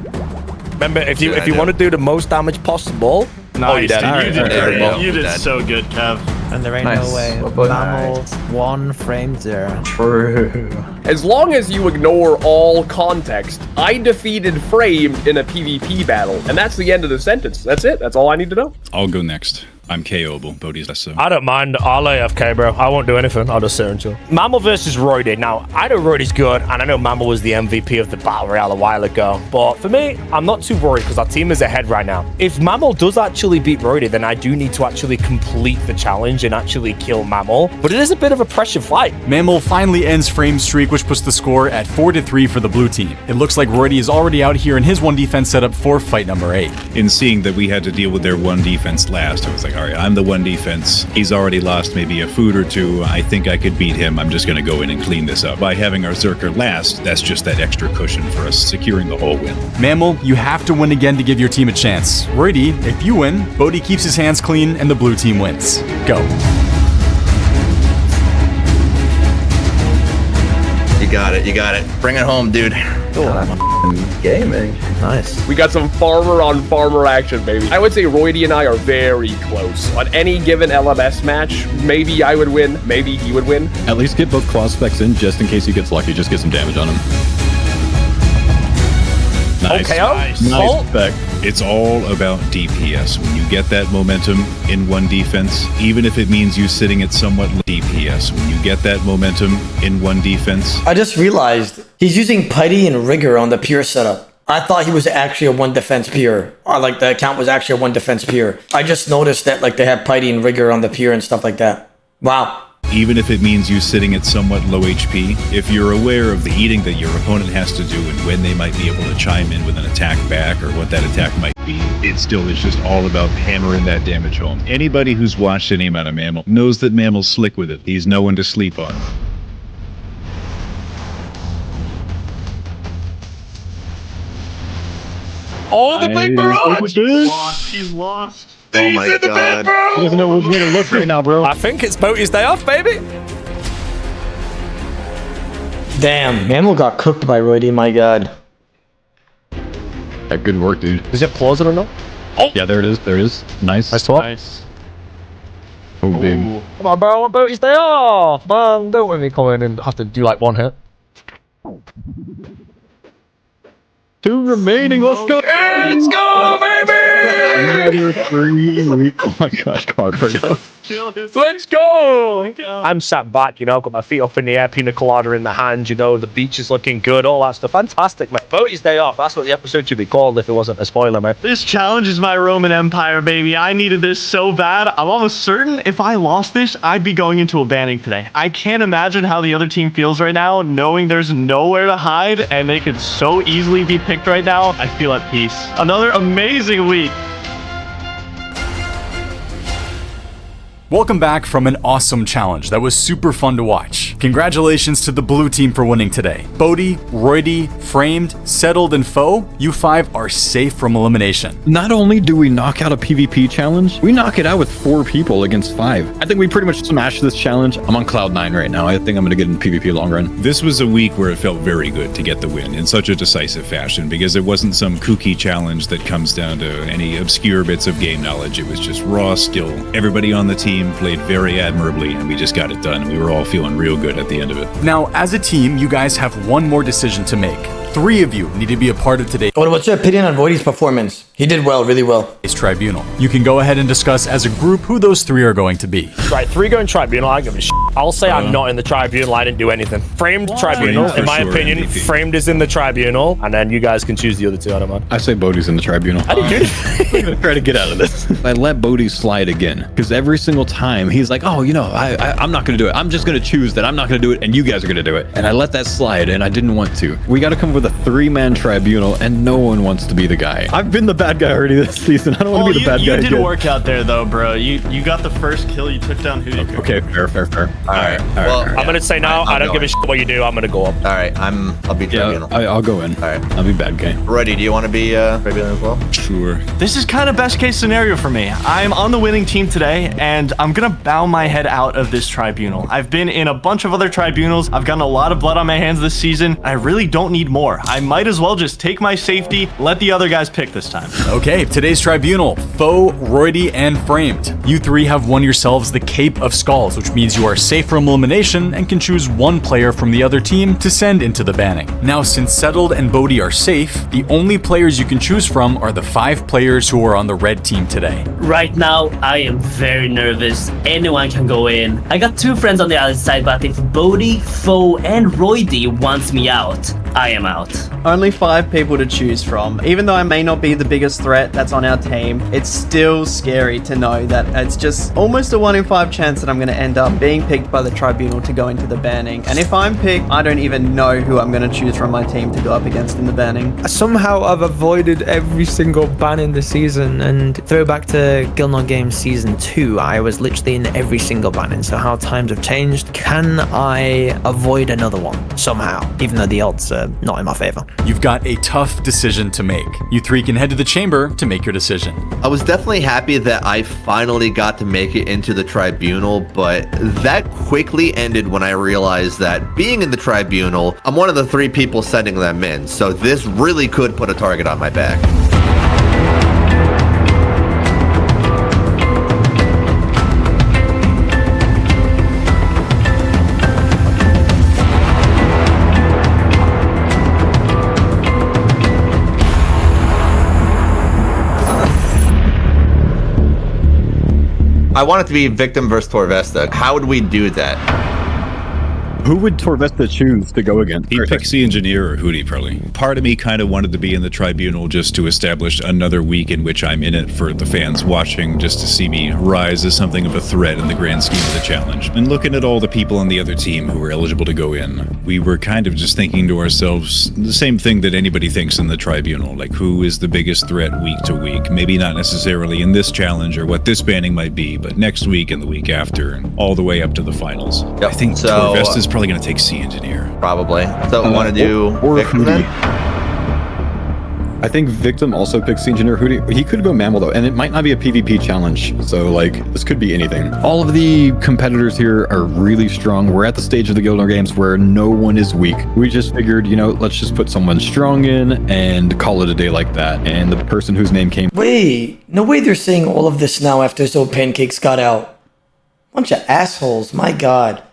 Remember, if you want to do the most damage possible, Nice. dead. You Alright, did, alright, great. well, You did dead. so good, Kev. And there ain't Nice. no way. Well, but- Mammal, 1 frame 0. True. As long as you ignore all context, I defeated Framed in a PvP battle, and that's the end of the sentence. That's it. That's all I need to know. I'll go next. I'm KO'able. Bodhi's less so. I don't mind. I'll AFK, bro. I won't do anything. I'll just sit and chill. Mammal versus Roidy. Now, I know Roidy's good, and I know Mammal was the MVP of the Battle Royale a while ago. But for me, I'm not too worried because our team is ahead right now. If Mammal does actually beat Roidy, then I do need to actually complete the challenge and actually kill Mammal. But it is a bit of a pressure fight. Mammal finally ends Frame's streak, which puts the score at 4-3 for the blue team. It looks like Roidy is already out here in his 1 defense setup for fight number 8. In seeing that we had to deal with their 1 defense last, I was like, all right, I'm the 1 defense. He's already lost maybe a food or 2. I think I could beat him. I'm just going to go in and clean this up. By having our Zerker last, that's just that extra cushion for us securing the whole win. Mammal, you have to win again to give your team a chance. Roidy, if you win, Bodhi keeps his hands clean and the blue team wins. Go. You got it. You got it. Bring it home, dude. Gaming. Nice. We got some farmer on farmer action, baby. I would say Roydy and I are very close. On any given LMS match, maybe I would win, maybe he would win. At least get both claw specs in just in case he gets lucky. Just get some damage on him. Nice. Okay, Nice spec. It's all about DPS. When you get that momentum in one defense, even if it means you sitting at somewhat DPS. When you get that momentum in one defense, I just realized he's using Putty and Rigor on the pure setup. I thought he was actually a one defense pure. Or like the account was actually a one defense pure. I just noticed that like they have Putty and Rigor on the pure and stuff like that. Wow. even if it means you sitting at somewhat low HP, if you're aware of the eating that your opponent has to do and when they might be able to chime in with an attack back or what that attack might be, it still is just all about hammering that damage home. Anybody who's watched any amount of Mammal knows that Mammal's slick with it. He's no one to sleep on. Oh, the big barrage! He's lost. Oh my god. He doesn't know which way to look right now, bro. I think it's Boaty's day off, baby. Damn, Mammal got cooked by Roydy, my god. Yeah, good work, dude. Is it closing or not? Oh! Yeah, there it is. There it is. Nice. Nice talk. Nice. Oh, big. Come on, bro. I want Boaty's day off. Man, don't let me come in and have to do like one hit. 2 remaining. Let's go. Let's go, baby! Oh my gosh, come on, bro. Let's go! I'm sat back, you know, I've got my feet up in the air, pina colada in the hand, you know, the beach is looking good, all that stuff. Fantastic, mate. Boaty's day off. That's what the episode should be called if it wasn't a spoiler, mate. This challenge is my Roman Empire, baby. I needed this so bad. I'm almost certain if I lost this, I'd be going into a banning today. I can't imagine how the other team feels right now, knowing there's nowhere to hide and they could so easily be picked right now. I feel at peace. Another amazing week. Welcome back from an awesome challenge that was super fun to watch. Congratulations to the blue team for winning today. Bodhi, Roydy, Framed, Settled, and Foe, you 5 are safe from elimination. Not only do we knock out a PvP challenge, we knock it out with 4 people against 5. I think we pretty much smashed this challenge. I'm on cloud 9 right now. I think I'm going to get in PvP long run. This was a week where it felt very good to get the win in such a decisive fashion because it wasn't some kooky challenge that comes down to any obscure bits of game knowledge. It was just raw skill. Everybody on the team played very admirably and we just got it done. We were all feeling real good at the end of it. Now, as a team, you guys have one more decision to make. 3 of you need to be a part of today's What's your opinion on Roydy's performance? He did well, really well. tribunal. You can go ahead and discuss as a group who those 3 are going to be. Right, 3 going tribunal, I don't give a shit. I'll say I'm not in the tribunal, I didn't do anything. Framed tribunal, Framed in my for sure, opinion, MVP. Framed is in the tribunal, and then you guys can choose the other 2, I don't mind. I say Bodhi's in the tribunal. I didn't do anything. I'm gonna try to get out of this. I let Bodhi slide again because every single time he's like, oh, you know, I'm not gonna do it. I'm just gonna choose that I'm not gonna do it and you guys are gonna do it. And I let that slide and I didn't want to. We gotta come up with a 3-man tribunal and no one wants to be the guy. I've been the bad guy already this season. I don't want to be the bad guy You did again. work out there though, bro. You got the first kill. You took down who? Okay, fair. Alright. Well, I'm gonna say now, I don't give a shit what you do, I'm gonna go up. Alright, I'll be tribunal. Yeah, I'll go in. Alright. I'll be bad guy. Roydy, do you want to be tribunal as well? Sure. This is kind of best case scenario for me. I'm on the winning team today, and I'm gonna bow my head out of this tribunal. I've been in a bunch of other tribunals. I've gotten a lot of blood on my hands this season. I really don't need more. I might as well just take my safety, let the other guys pick this time. Okay, today's tribunal, Foe, Roydy, and Framed. You 3 have won yourselves the Cape of Skulls, which means you are safe from elimination and can choose 1 player from the other team to send into the banning. Now, since Settled and Bodhi are safe, the only players you can choose from are the 5 players who are on the red team today. Right now, I am very nervous. Anyone can go in. I got 2 friends on the other side, but if Bodhi, Foe, and Roydy wants me out, I am out. Only 5 people to choose from. Even though I may not be the biggest threat that's on our team, it's still scary to know that it's just almost a 1 in 5 chance that I'm going to end up being picked by the tribunal to go into the banning. And if I'm picked, I don't even know who I'm going to choose from my team to go up against in the banning. Somehow I've avoided every single ban in the season, and throwback to Gielinor Games Season 2, I was literally in every single banning, so how times have changed. Can I avoid another one somehow, even though the odds are not in my favor. You've got a tough decision to make. You three can head to the chamber to make your decision. I was definitely happy that I finally got to make it into the tribunal, but that quickly ended when I realized that being in the tribunal, I'm one of the 3 people sending them in, so this really could put a target on my back. I want it to be Victim versus Torvesta. How would we do that? Who would Torvesta choose to go against? He'd pick Sea Engineer or Hootie, probably. Part of me kind of wanted to be in the tribunal just to establish another week in which I'm in it for the fans watching, just to see me rise as something of a threat in the grand scheme of the challenge. And looking at all the people on the other team who were eligible to go in, we were kind of just thinking to ourselves the same thing that anybody thinks in the tribunal, like who is the biggest threat week to week? Maybe not necessarily in this challenge or what this banning might be, but next week and the week after, and all the way up to the finals. Yep. I think Torvesta's probably going to take Sea Engineer. Probably. So want to do or Victim then? I think Victim also picks Sea Engineer Hootie. He could go Mammal though, and it might not be a PvP challenge, so like this could be anything. All of the competitors here are really strong. We're at the stage of the Gielinor Games where no one is weak. We just figured, you know, let's just put someone strong in and call it a day like that. And the person whose name came. Wait, no way they're saying all of this now after So Pancakes got out. Bunch of assholes, my god.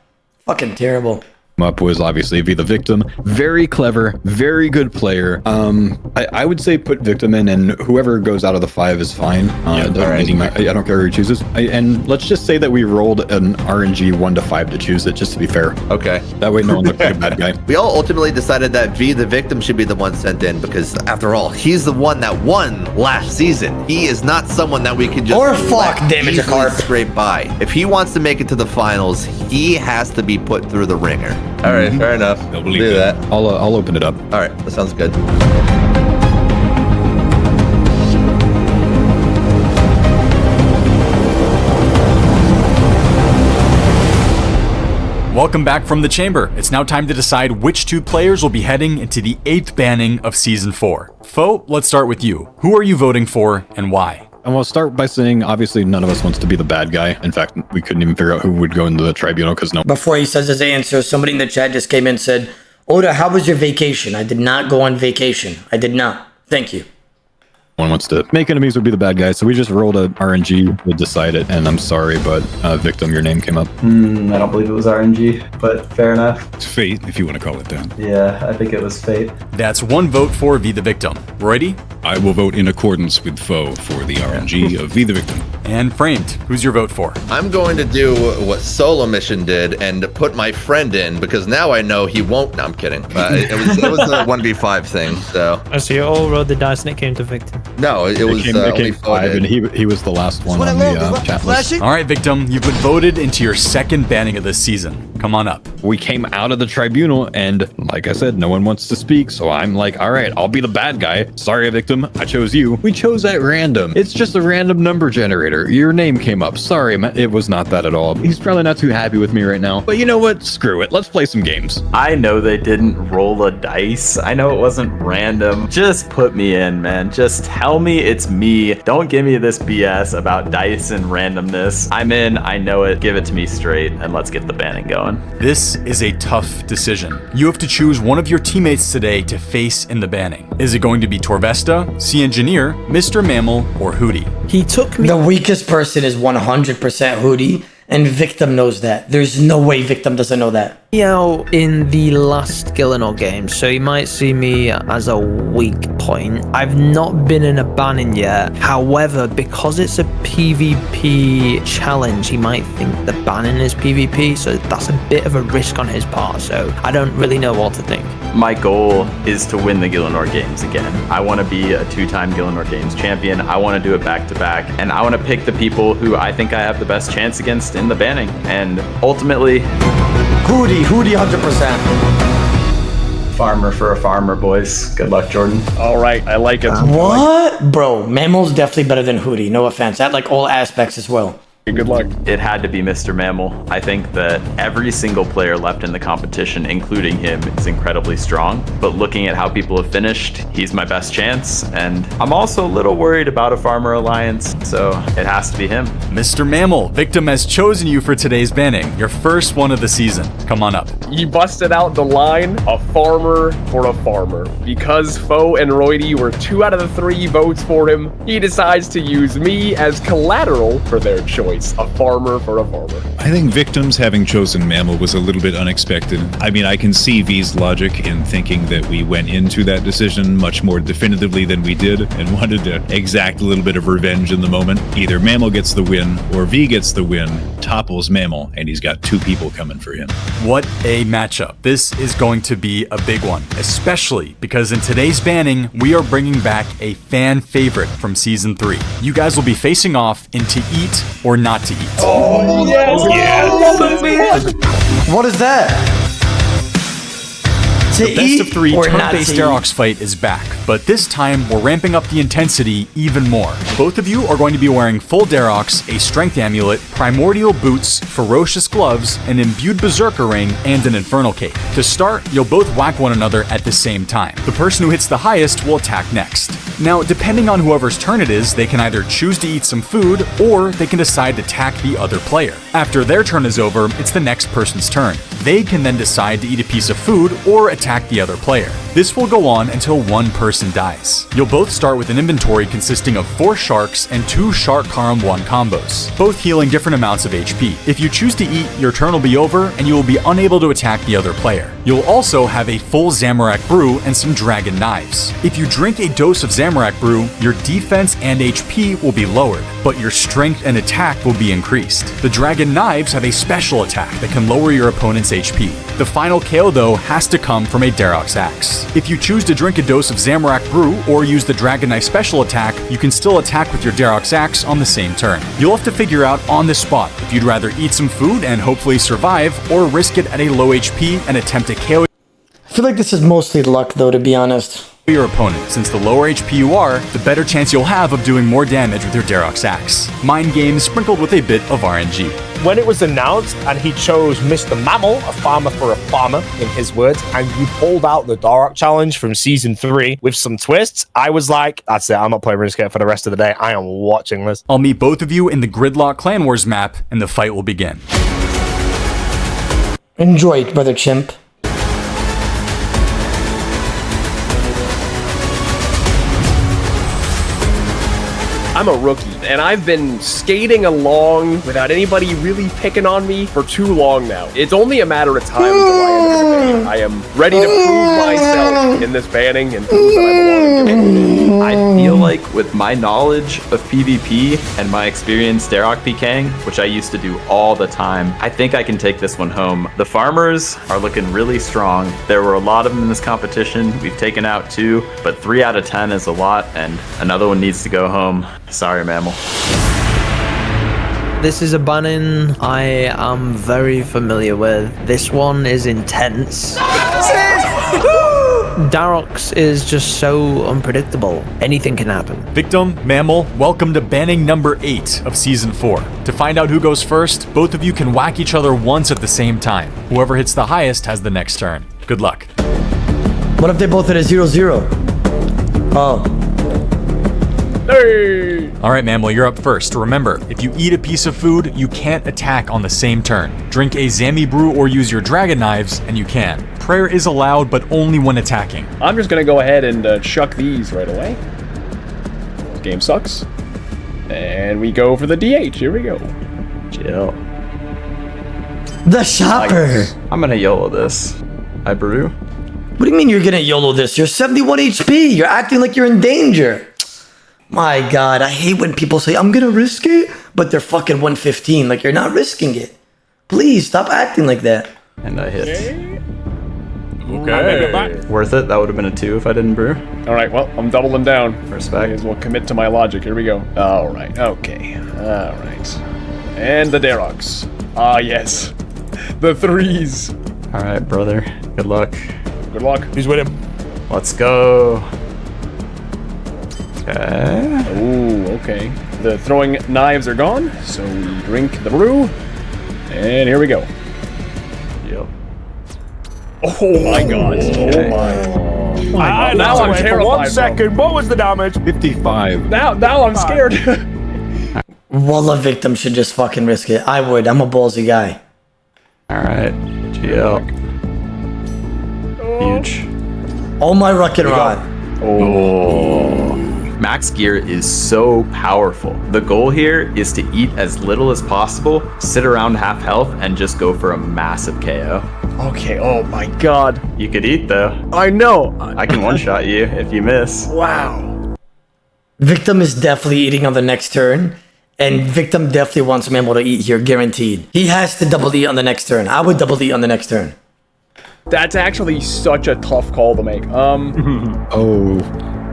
Fucking terrible. Up was obviously be the Victim. Very clever, very good player. I would say put Victim in, and whoever goes out of the 5 is fine. I don't care who he chooses. And let's just say that we rolled an RNG 1 to 5 to choose it, just to be fair. Okay. That way no one looks like a bad guy. We all ultimately decided that V, the Victim, should be the one sent in because, after all, he's the one that won last season. He is not someone that we can just damage a carp scrape by. If he wants to make it to the finals, he has to be put through the ringer. All right, fair enough. They'll believe do that. I'll open it up. All right, that sounds good. Welcome back from the chamber. It's now time to decide which 2 players will be heading into the 8th banning of Season 4. Foe, let's start with you. Who are you voting for and why? And we'll start by saying, obviously, none of us wants to be the bad guy. In fact, we couldn't even figure out who would go into the tribunal because no. Before he says his answer, somebody in the chat just came in and said, Oda, how was your vacation? I did not go on vacation. I did not. Thank you. One wants to make enemies would be the bad guy, so we just rolled a RNG to decide it, and I'm sorry, but Victim, your name came up. I don't believe it was RNG, but fair enough. It's fate, if you want to call it that. Yeah, I think it was fate. That's 1 vote for V the Victim. Roydy? I will vote in accordance with Foe for the RNG of V the Victim. And Framed, who's your vote for? I'm going to do what Solo Mission did and put my friend in because now I know he won't. No, I'm kidding. It was a 1v5 thing, so. Oh, so you all rolled the dice and it came to Victim. No, it was came only 5, and he was the last one on the chat list. All right, Victim, you've been voted into your 2nd banning of this season. Come on up. We came out of the tribunal, and like I said, no one wants to speak, so I'm like, all right, I'll be the bad guy. Sorry, Victim, I chose you. We chose at random. It's just a random number generator. Your name came up. Sorry, it was not that at all. He's probably not too happy with me right now, but you know what? Screw it. Let's play some games. I know they didn't roll a dice. I know it wasn't random. Just put me in, man. Just tell me it's me. Don't give me this BS about dice and randomness. I'm in. I know it. Give it to me straight, and let's get the banning going. This is a tough decision. You have to choose one of your teammates today to face in the banning. Is it going to be Torvesta, Sea Engineer, Mr. Mammal, or Hootie? He took me. The weakest person is 100% Hootie, and Victim knows that. There's no way Victim doesn't know that. Out in the last Gielinor Games, so you might see me as a weak point. I've not been in a banning yet. However, because it's a PvP challenge, he might think the banning is PvP, so that's a bit of a risk on his part, so I don't really know what to think. My goal is to win the Gielinor Games again. I want to be a 2-time Gielinor Games champion. I want to do it back-to-back, and I want to pick the people who I think I have the best chance against in the banning, and ultimately... Hootie 100%. Farmer for a farmer, boys. Good luck, Jordan. All right, I like it. What? Bro, Mammal's definitely better than Hootie. No offense. At like all aspects as well. Good luck. It had to be Mr. Mammal. I think that every single player left in the competition, including him, is incredibly strong. But looking at how people have finished, he's my best chance. And I'm also a little worried about a Farmer Alliance, so it has to be him. Mr. Mammal, Victim has chosen you for today's banning, your first one of the season. Come on up. You busted out the line, a farmer for a farmer. Because Foe and Roydy were 2 out of the 3 votes for him, he decides to use me as collateral for their choice. A farmer for a farmer. I think Victims having chosen Mammal was a little bit unexpected. I mean, I can see V's logic in thinking that we went into that decision much more definitively than we did and wanted to exact a little bit of revenge in the moment. Either Mammal gets the win or V gets the win, topples Mammal, and he's got 2 people coming for him. What a matchup. This is going to be a big one, especially because in today's banning, we are bringing back a fan favorite from Season 3. You guys will be facing off into eat or not to eat. Oh, yes! What is that? To The best eat of 3 or not turn-based to Darox fight is back, but this time we're ramping up the intensity even more. Both of you are going to be wearing full Darox, a strength amulet, primordial boots, ferocious gloves, an imbued berserker ring, and an infernal cape. To start, you'll both whack one another at the same time. The person who hits the highest will attack next. Now, depending on whoever's turn it is, they can either choose to eat some food, or they can decide to attack the other player. After their turn is over, it's the next person's turn. They can then decide to eat a piece of food or attack the other player. This will go on until one person dies. You'll both start with an inventory consisting of 4 sharks and 2 Shark Karam 1 combos, both healing different amounts of HP. If you choose to eat, your turn will be over and you will be unable to attack the other player. You'll also have a full Zamorak brew and some dragon knives. If you drink a dose of Zamorak brew, your defense and HP will be lowered, but your strength and attack will be increased. The dragon knives have a special attack that can lower your opponent's HP. The final KO though has to come from a Darox axe. If you choose to drink a dose of Zamorak brew or use the dragon knife special attack, you can still attack with your Darox axe on the same turn. You'll have to figure out on the spot if you'd rather eat some food and hopefully survive, or risk it at a low HP and attempt to KO I feel like this is mostly luck, though, to be honest. your opponent, since the lower HP you are, the better chance you'll have of doing more damage with your Darox axe. Mind games sprinkled with a bit of RNG. When it was announced and he chose Mr. Mammal, a farmer for a farmer, in his words, and you pulled out the Darox challenge from Season 3 with some twists, I was like, that's it, I'm not playing RuneScape for the rest of the day. I am watching this. I'll meet both of you in the Gridlock Clan Wars map, and the fight will begin. Enjoy it, brother chimp. I'm a rookie, and I've been skating along without anybody really picking on me for too long now. It's only a matter of time until I end up in the banning. I am ready to prove myself in this banning and prove that I belong. I feel like with my knowledge of PvP and my experience Darox PKing, which I used to do all the time, I think I can take this one home. The farmers are looking really strong. There were a lot of them in this competition. We've taken out 2, but 3 out of 10 is a lot, and another one needs to go home. Sorry, Mammal. This is a banning I am very familiar with. This one is intense. Darox is just so unpredictable. Anything can happen. Victim, Mammal, welcome to banning number 8 of Season 4. To find out who goes first, both of you can whack each other once at the same time. Whoever hits the highest has the next turn. Good luck. What if they both hit a 0-0? Oh. Hey! Alright, Mammal, you're up first. Remember, if you eat a piece of food, you can't attack on the same turn. Drink a Zami brew or use your dragon knives, and you can. Prayer is allowed, but only when attacking. I'm just gonna go ahead and chuck these right away. This game sucks. And we go for the DH. Here we go. Chill. The shopper. I'm gonna YOLO this. I brew. What do you mean you're gonna YOLO this? You're 71 HP. You're acting like you're in danger. My God, I hate when people say, I'm gonna risk it, but they're fucking 115. Like, you're not risking it. Please, stop acting like that. And I hit. Okay. Worth it. That would have been a 2 if I didn't brew. All right, well, I'm doubling down. Respect. May as well commit to my logic. Here we go. All right, okay. All right. And the Darox. Ah, yes. The 3s. All right, brother. Good luck. Good luck. Who's with him? Let's go. Okay. Ooh. okay. The throwing knives are gone, so we drink the brew. And here we go. Yep. Oh my god. Oh my. Now I'm terrified. For 1 second, what was the damage? 55. Now I'm scared. Wallah, victim should just fucking risk it. I would. I'm a ballsy guy. Alright. GL. Huge. Oh my rocket rod. Oh. Max gear is so powerful. The goal here is to eat as little as possible, sit around half health, and just go for a massive KO. Okay, oh my god. You could eat though. I know. I can one-shot you if you miss. Wow. Victim is definitely eating on the next turn. And Victim definitely wants Mammal to eat here, guaranteed. He has to double eat on the next turn. I would double eat on the next turn. That's actually such a tough call to make. Oh,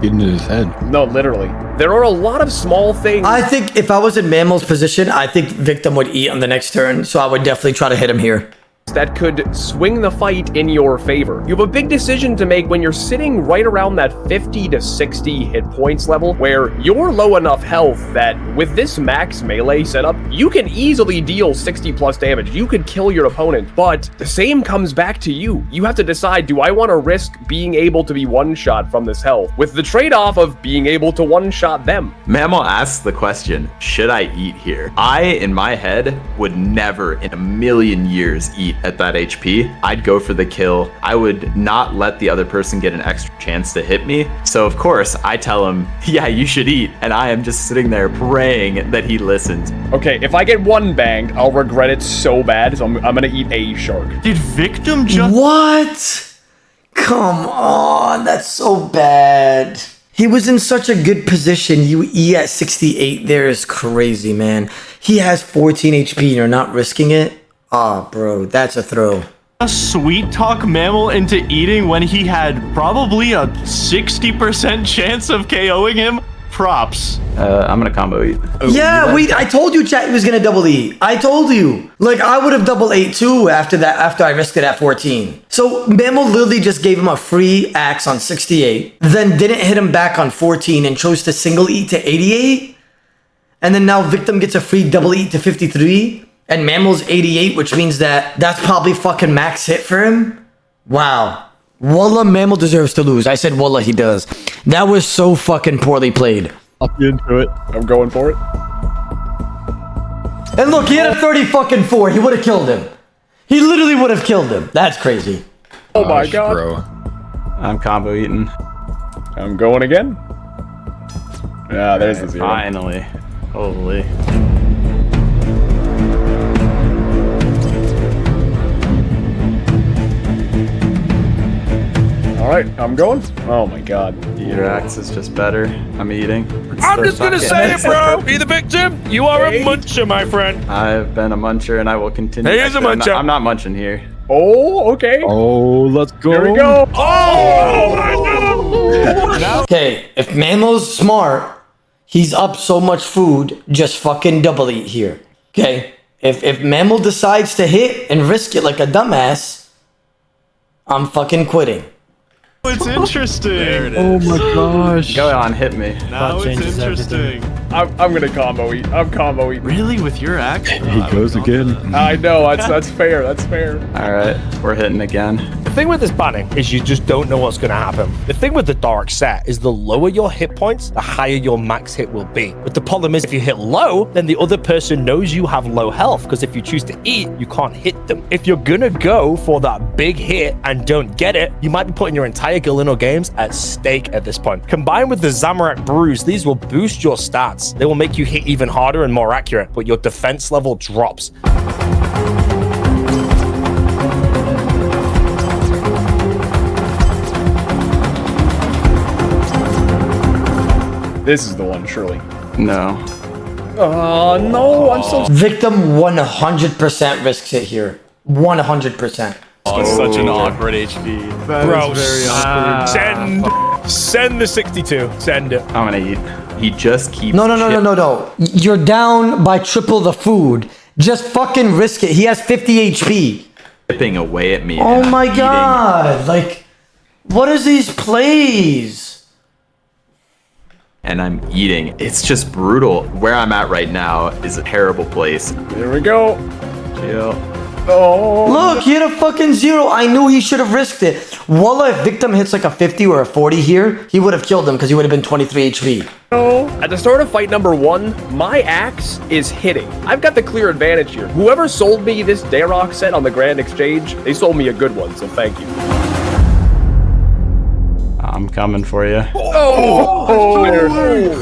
getting in his head. No, literally. There are a lot of small things. I think if I was in Mammal's position, I think Victim would eat on the next turn. So I would definitely try to hit him here. That could swing the fight in your favor. You have a big decision to make when you're sitting right around that 50 to 60 hit points level, where you're low enough health that with this max melee setup, you can easily deal 60 plus damage. You could kill your opponent, but the same comes back to you. You have to decide, do I want to risk being able to be one-shot from this health, with the trade-off of being able to one-shot them? Mammal asks the question, should I eat here? I, in my head, would never in a million years eat at that HP. I'd go for the kill. I would not let the other person get an extra chance to hit me. So of course I tell him, yeah, you should eat. And I am just sitting there praying that he listens. Okay, if I get one banged, I'll regret it so bad. So I'm gonna eat a shark. Did Victim just... What? Come on, that's so bad. He was in such a good position. You E at 68 there is crazy, man. He has 14 HP and you're not risking it? Ah, bro, that's a throw. A sweet talk Mammal into eating when he had probably a 60% chance of KOing him? Props. I'm gonna combo eat. Yeah, I told you chat he was gonna double eat. I told you. Like, I would have double ate too after I risked it at 14. So Mammal literally just gave him a free axe on 68, then didn't hit him back on 14 and chose to single eat to 88. And then now Victim gets a free double eat to 53. And Mammal's 88, which means that's probably fucking max hit for him. Wow. Wallah, Mammal deserves to lose. I said Wallah, he does. That was so fucking poorly played. I'll be into it. I'm going for it. And look, he had a 30 fucking 4. He would have killed him. He literally would have killed him. That's crazy. Oh my god. Bro. I'm combo eating. I'm going again. Yeah, there's the zero. Finally. Holy. Alright, I'm going. Oh my god. Your axe is just better. I'm eating. I'm just gonna say it, bro. Be the victim. You are a muncher, my friend. I've been a muncher and I will continue. He is a muncher. I'm not munching here. Oh, okay. Oh, let's go. Here we go. Oh! Okay, if Mammal's smart, he's up so much food, just fucking double eat here. Okay? If Mammal decides to hit and risk it like a dumbass, I'm fucking quitting. It's interesting. Oh my gosh. Go on, hit me. Now it's interesting. I'm gonna combo eat. I'm combo eat. Really, with your axe? He goes again. I know, that's fair, that's fair. Alright, we're hitting again. The thing with this banning is you just don't know what's going to happen. The thing with the dark set is the lower your hit points, the higher your max hit will be. But the problem is if you hit low, then the other person knows you have low health, because if you choose to eat, you can't hit them. If you're going to go for that big hit and don't get it, you might be putting your entire Gielinor Games at stake at this point. Combined with the Zamorak brews, these will boost your stats. They will make you hit even harder and more accurate, but your defense level drops. This is the one, surely. No. Oh, no, I'm so... Victim 100% risks it here. 100%. Oh, such an awkward HP. Bro, very awkward. Send the 62. Send it. I'm gonna eat. He just keeps... No. You're down by triple the food. Just fucking risk it. He has 50 HP. Chipping away at me. Oh my god. Like, what is these plays? and I'm eating. It's just brutal. Where I'm at right now is a terrible place. Here we go. Chill. Oh. Look, he had a fucking 0. I knew he should have risked it. Wallah, if Victim hits like a 50 or a 40 here, he would have killed him because he would have been 23 HP. At the start of fight number 1, my axe is hitting. I've got the clear advantage here. Whoever sold me this Darok set on the Grand Exchange, they sold me a good one, so thank you. I'm coming for you.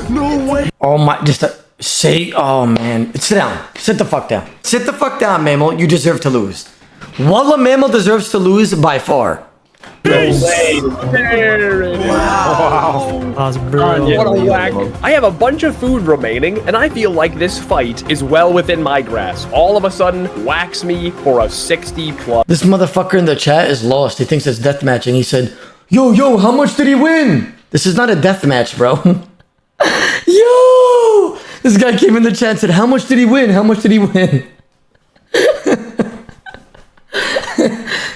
No way. Oh my, just say, oh man. Sit down. Sit the fuck down. Sit the fuck down, Mammal. You deserve to lose. Wallah, Mammal deserves to lose by far. There it is. That was brilliant. What a whack. I have a bunch of food remaining, and I feel like this fight is well within my grasp. All of a sudden, whacks me for a 60 plus. This motherfucker in the chat is lost. He thinks it's deathmatch, and he said, yo, how much did he win? This is not a deathmatch, bro. Yo! This guy came in the chat and said, how much did he win? How much did he win?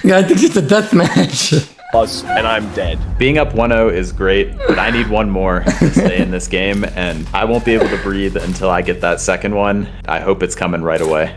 Guy thinks it's a deathmatch. And I'm dead. Being up 1-0 is great, but I need one more to stay in this game, and I won't be able to breathe until I get that second one. I hope it's coming right away.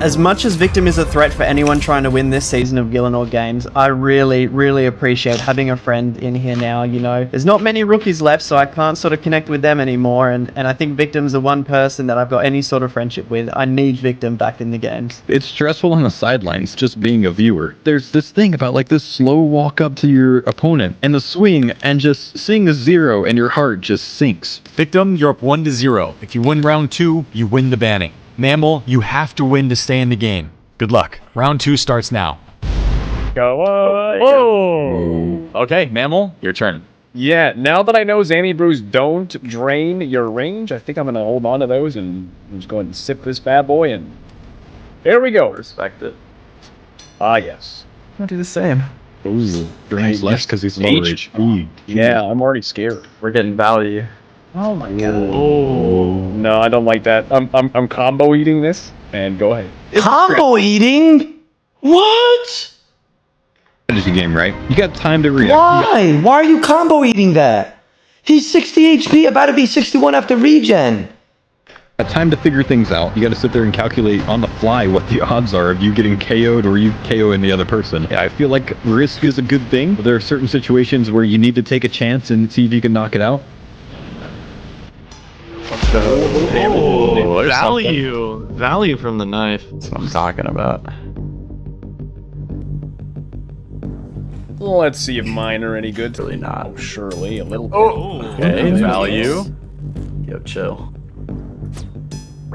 As much as Victim is a threat for anyone trying to win this season of Gielinor Games, I really, really appreciate having a friend in here now, you know. There's not many rookies left, so I can't sort of connect with them anymore, and I think Victim's the one person that I've got any sort of friendship with. I need Victim back in the games. It's stressful on the sidelines, just being a viewer. There's this thing about like this slow walk up to your opponent and the swing and just seeing a 0 and your heart just sinks. Victim, you're up 1-0. If you win round 2, you win the banning. Mammal, you have to win to stay in the game. Good luck. Round 2 starts now. Go on. Whoa! Okay, Mammal, your turn. Yeah, now that I know Zanny Brews don't drain your range, I think I'm going to hold on to those and just go ahead and sip this bad boy, and there we go. Respect it. Ah, yes. I'll do the same. Ooh, drains less because he's lower HP. Yeah, I'm already scared. We're getting value. Oh my god. Oh. No, I don't like that. I'm combo eating this, and go ahead. Combo eating? What? Strategy game, right? You got time to react. Why? Why are you combo eating that? He's 60 HP, about to be 61 after regen. Got time to figure things out. You got to sit there and calculate on the fly what the odds are of you getting KO'd or you KOing the other person. Yeah, I feel like risk is a good thing, but there are certain situations where you need to take a chance and see if you can knock it out. Value from the knife. That's what I'm talking about. Let's see if mine are any good. Really not. Oh, surely a little bit. Okay, value. Yo, chill.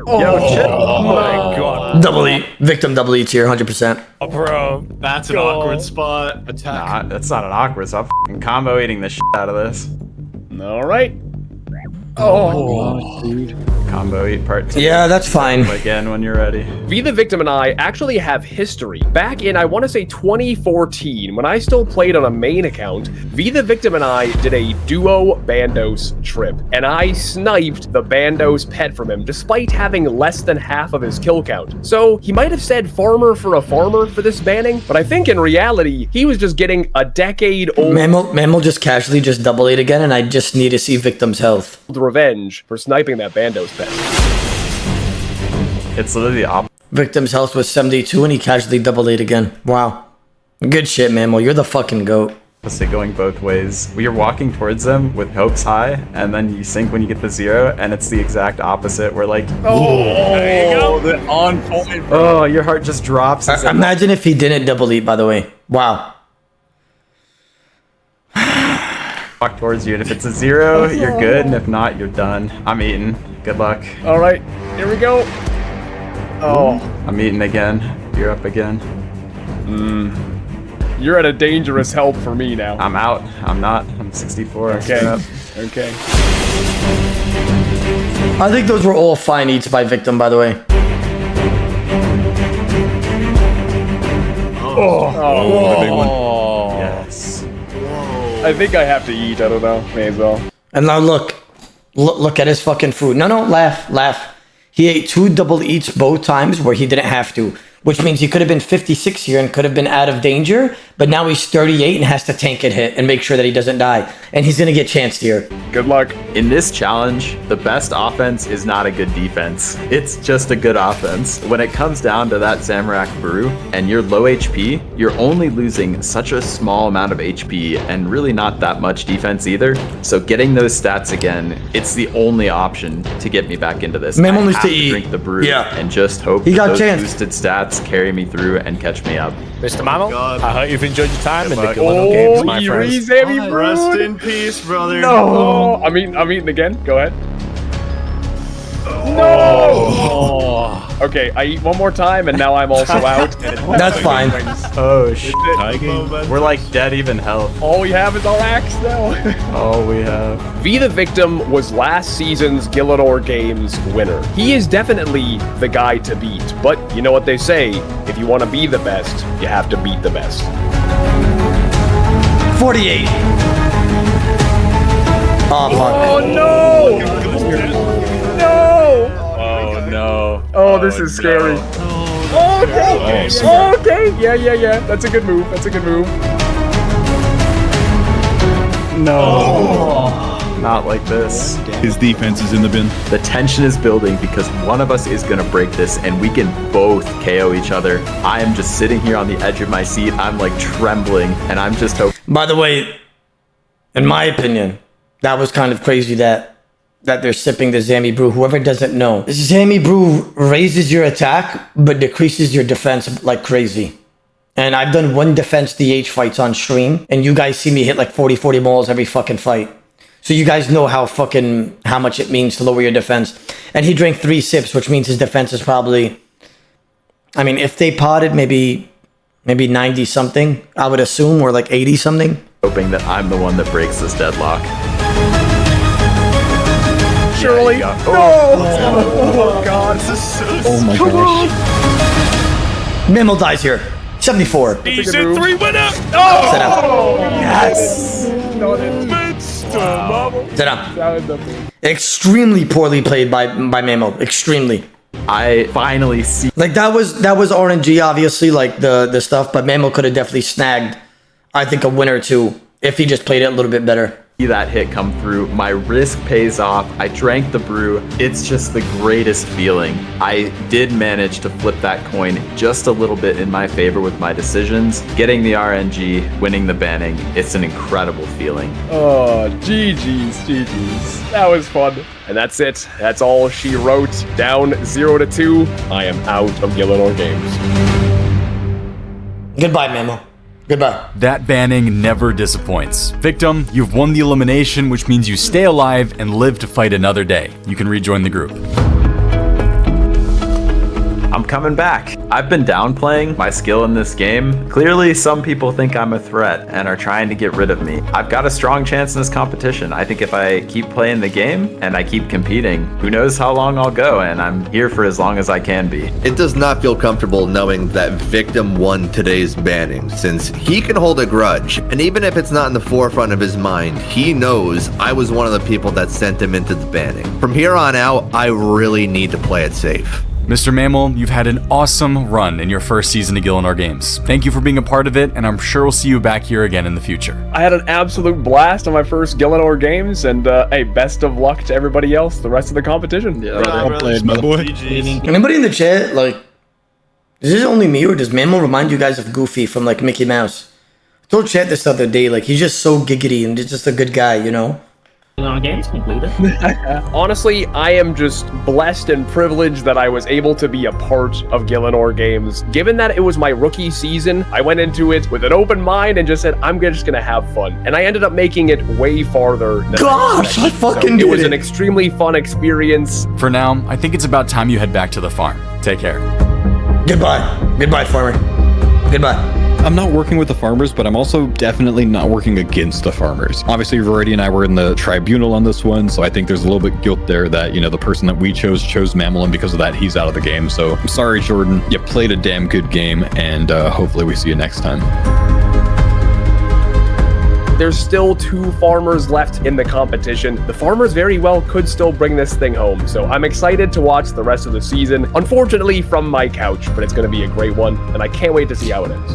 Yo, chill. Oh my god. Double eat. Victim double eats here, 100%. Oh, bro. That's an awkward spot. Attack. Nah, that's not an awkward, so I'm f***ing combo eating the shit out of this. All right. Oh, dude. Combo eat part 2. Yeah, that's fine. Again when you're ready. V the Victim and I actually have history. Back in, I want to say 2014, when I still played on a main account, V the Victim and I did a duo Bandos trip, and I sniped the Bandos pet from him, despite having less than half of his kill count. So, he might have said farmer for a farmer for this banning, but I think in reality, he was just getting a decade old Mammal just casually just double ate again, and I just need to see Victim's health. revenge for sniping that Bandos pet. It's literally the opposite. Victim's health was 72, and he casually double ate again. Wow. Good shit, Mammal. You're the fucking goat. Going both ways. You're walking towards them with hopes high, and then you sink when you get the 0, and it's the exact opposite. We're like, There you go. The on point. oh, your heart just drops. Imagine if he didn't double eat, by the way. Wow. Walk towards you, and if it's a 0, you're good, and if not, you're done. I'm eating. Good luck. All right, here we go. Oh, I'm eating again. You're up again. you're at a dangerous health for me now. I'm out. I'm not. I'm 64. Okay. Up. Okay. I think those were all fine eats by Victim, by the way. The big one. Yes. I think I have to eat. I don't know. May as well. And now look at his fucking food. No, laugh. He ate 2 double eats both times where he didn't have to. which means he could have been 56 here and could have been out of danger, but now he's 38 and has to tank and hit and make sure that he doesn't die. And he's gonna get chanced here. Good luck. In this challenge, the best offense is not a good defense. It's just a good offense. When it comes down to that Zamorak brew and you're low HP, you're only losing such a small amount of HP and really not that much defense either. So getting those stats again, it's the only option to get me back into this. Memo I needs have to to eat. drink the brew Yeah. and just hope He that got those chanced. boosted stats carry me through and catch me up. Mr. Mammal, I hope you've enjoyed your time in the luck. Gielinor Games, my Yuri, friends. Sammy, Rest in peace, brother. No, I'm eating again. Go ahead. No. Okay, I eat one more time, and now I'm also out. And it's That's fine. Oh shit. Tie game. We're like dead even health. All we have is our axe now. All we have. V the Victim was last season's Gielinor Games winner. He is definitely the guy to beat, but you know what they say, if you want to be the best, you have to beat the best. 48. Oh, fuck. Oh no! No! Oh no. Oh, this is scary. Okay. Okay. Yeah. That's a good move. That's a good move. No. Not like this. His defense is in the bin. The tension is building because one of us is going to break this and we can both KO each other. I am just sitting here on the edge of my seat. I'm like trembling and I'm just hoping. By the way, in my opinion, that was kind of crazy that they're sipping the Zami Brew. Whoever doesn't know, Zami Brew raises your attack but decreases your defense like crazy. And I've done one defense DH fights on stream, and you guys see me hit like 40 balls every fucking fight. So you guys know how much it means to lower your defense. And he drank 3 sips, which means his defense is probably, I mean, if they potted, maybe 90 something, I would assume, or like 80 something. Hoping that I'm the one that breaks this deadlock. Surely. Yeah, Oh God. This is so Oh my gosh. Mimo dies here. 74. Season 3 winner! Sit down. Yes. Sit down. Extremely poorly played by Memo. Extremely. I finally see Like that was RNG, obviously, like the stuff, but Mamo could have definitely snagged, I think, a win or two if he just played it a little bit better. that hit come through. My risk pays off. I drank the brew. It's just the greatest feeling. I did manage to flip that coin just a little bit in my favor with my decisions. Getting the RNG, winning the banning, it's an incredible feeling. Oh, GG's. That was fun. And that's it. That's all she wrote. Down 0-2. I am out of Gielinor Games. Goodbye, Memo. Goodbye. That banning never disappoints. Victim, you've won the elimination, which means you stay alive and live to fight another day. You can rejoin the group. I'm coming back. I've been downplaying my skill in this game. Clearly, some people think I'm a threat and are trying to get rid of me. I've got a strong chance in this competition. I think if I keep playing the game and I keep competing, who knows how long I'll go, and I'm here for as long as I can be. It does not feel comfortable knowing that Victim won today's banning, since he can hold a grudge, and even if it's not in the forefront of his mind, he knows I was one of the people that sent him into the banning. From here on out, I really need to play it safe. Mr. Mammal, you've had an awesome run in your first season of Gielinor Games. Thank you for being a part of it, and I'm sure we'll see you back here again in the future. I had an absolute blast on my first Gielinor Games, and hey, best of luck to everybody else the rest of the competition. Yeah, Well played, my boy. Anybody in the chat, like, is this only me or does Memo remind you guys of Goofy from like Mickey Mouse? I told chat this the other day, like he's just so giggity and he's just a good guy, you know? Games completed. Honestly, I am just blessed and privileged that I was able to be a part of Gielinor Games. Given that it was my rookie season, I went into it with an open mind and just said, I'm just gonna have fun. And I ended up making it way farther than Gosh, I fucking did it was an extremely fun experience. For now, I think it's about time you head back to the farm. Take care. Goodbye. Goodbye, farmer. Goodbye. I'm not working with the farmers, but I'm also definitely not working against the farmers. Obviously, Rority and I were in the tribunal on this one, so I think there's a little bit guilt there that, you know, the person that we chose Mammal, and because of that, he's out of the game. So I'm sorry, Jordan. You played a damn good game, and hopefully we see you next time. there's still 2 farmers left in the competition. The farmers very well could still bring this thing home, so I'm excited to watch the rest of the season. Unfortunately, from my couch, but it's going to be a great one, and I can't wait to see how it ends.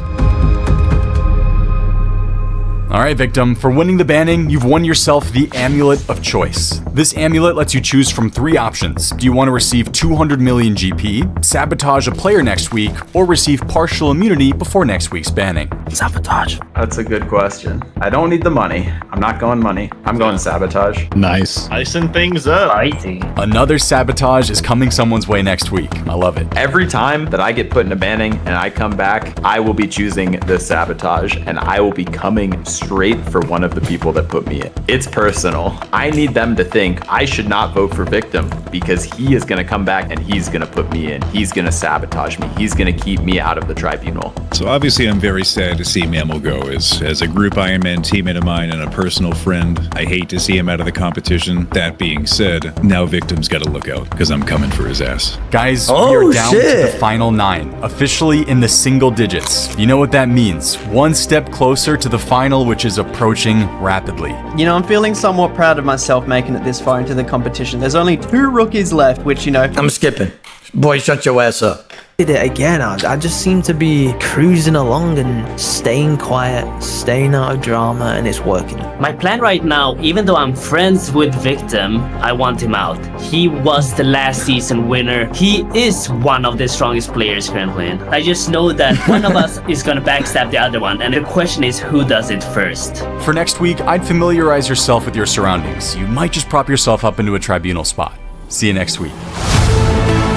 All right, Victim, for winning the banning, you've won yourself the Amulet of Choice. This amulet lets you choose from 3 options. Do you want to receive 200 million GP, sabotage a player next week, or receive partial immunity before next week's banning? Sabotage. That's a good question. I don't need the money. I'm not going money. I'm going sabotage. Nice. Icing things up. Fighting. Another sabotage is coming someone's way next week. I love it. Every time that I get put in a banning and I come back, I will be choosing the sabotage and I will be coming straight for one of the people that put me in. It's personal. I need them to think I should not vote for Victim because he is going to come back and he's going to put me in. He's going to sabotage me. He's going to keep me out of the tribunal. So obviously I'm very sad to see Mammal go. As a group Iron Man teammate of mine and a personal friend, I hate to see him out of the competition. That being said, now Victim's got to look out because I'm coming for his ass. Guys, we are down to the final 9, officially in the single digits. You know what that means. One step closer to the final, which is approaching rapidly. You know, I'm feeling somewhat proud of myself making it this far into the competition. There's only 2 rookies left, which, you know... I'm skipping. Boy, shut your ass up. Did it again. I just seem to be cruising along and staying quiet, staying out of drama, and it's working. My plan right now, even though I'm friends with Victim, I want him out. He was the last season winner. He is one of the strongest players currently. I just know that one of us is gonna backstab the other one, and the question is who does it first. For next week, I'd familiarize yourself with your surroundings. You might just prop yourself up into a tribunal spot. See you next week.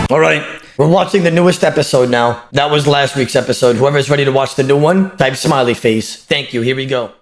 All right. We're watching the newest episode now. That was last week's episode. Whoever's ready to watch the new one, type smiley face. Thank you. Here we go.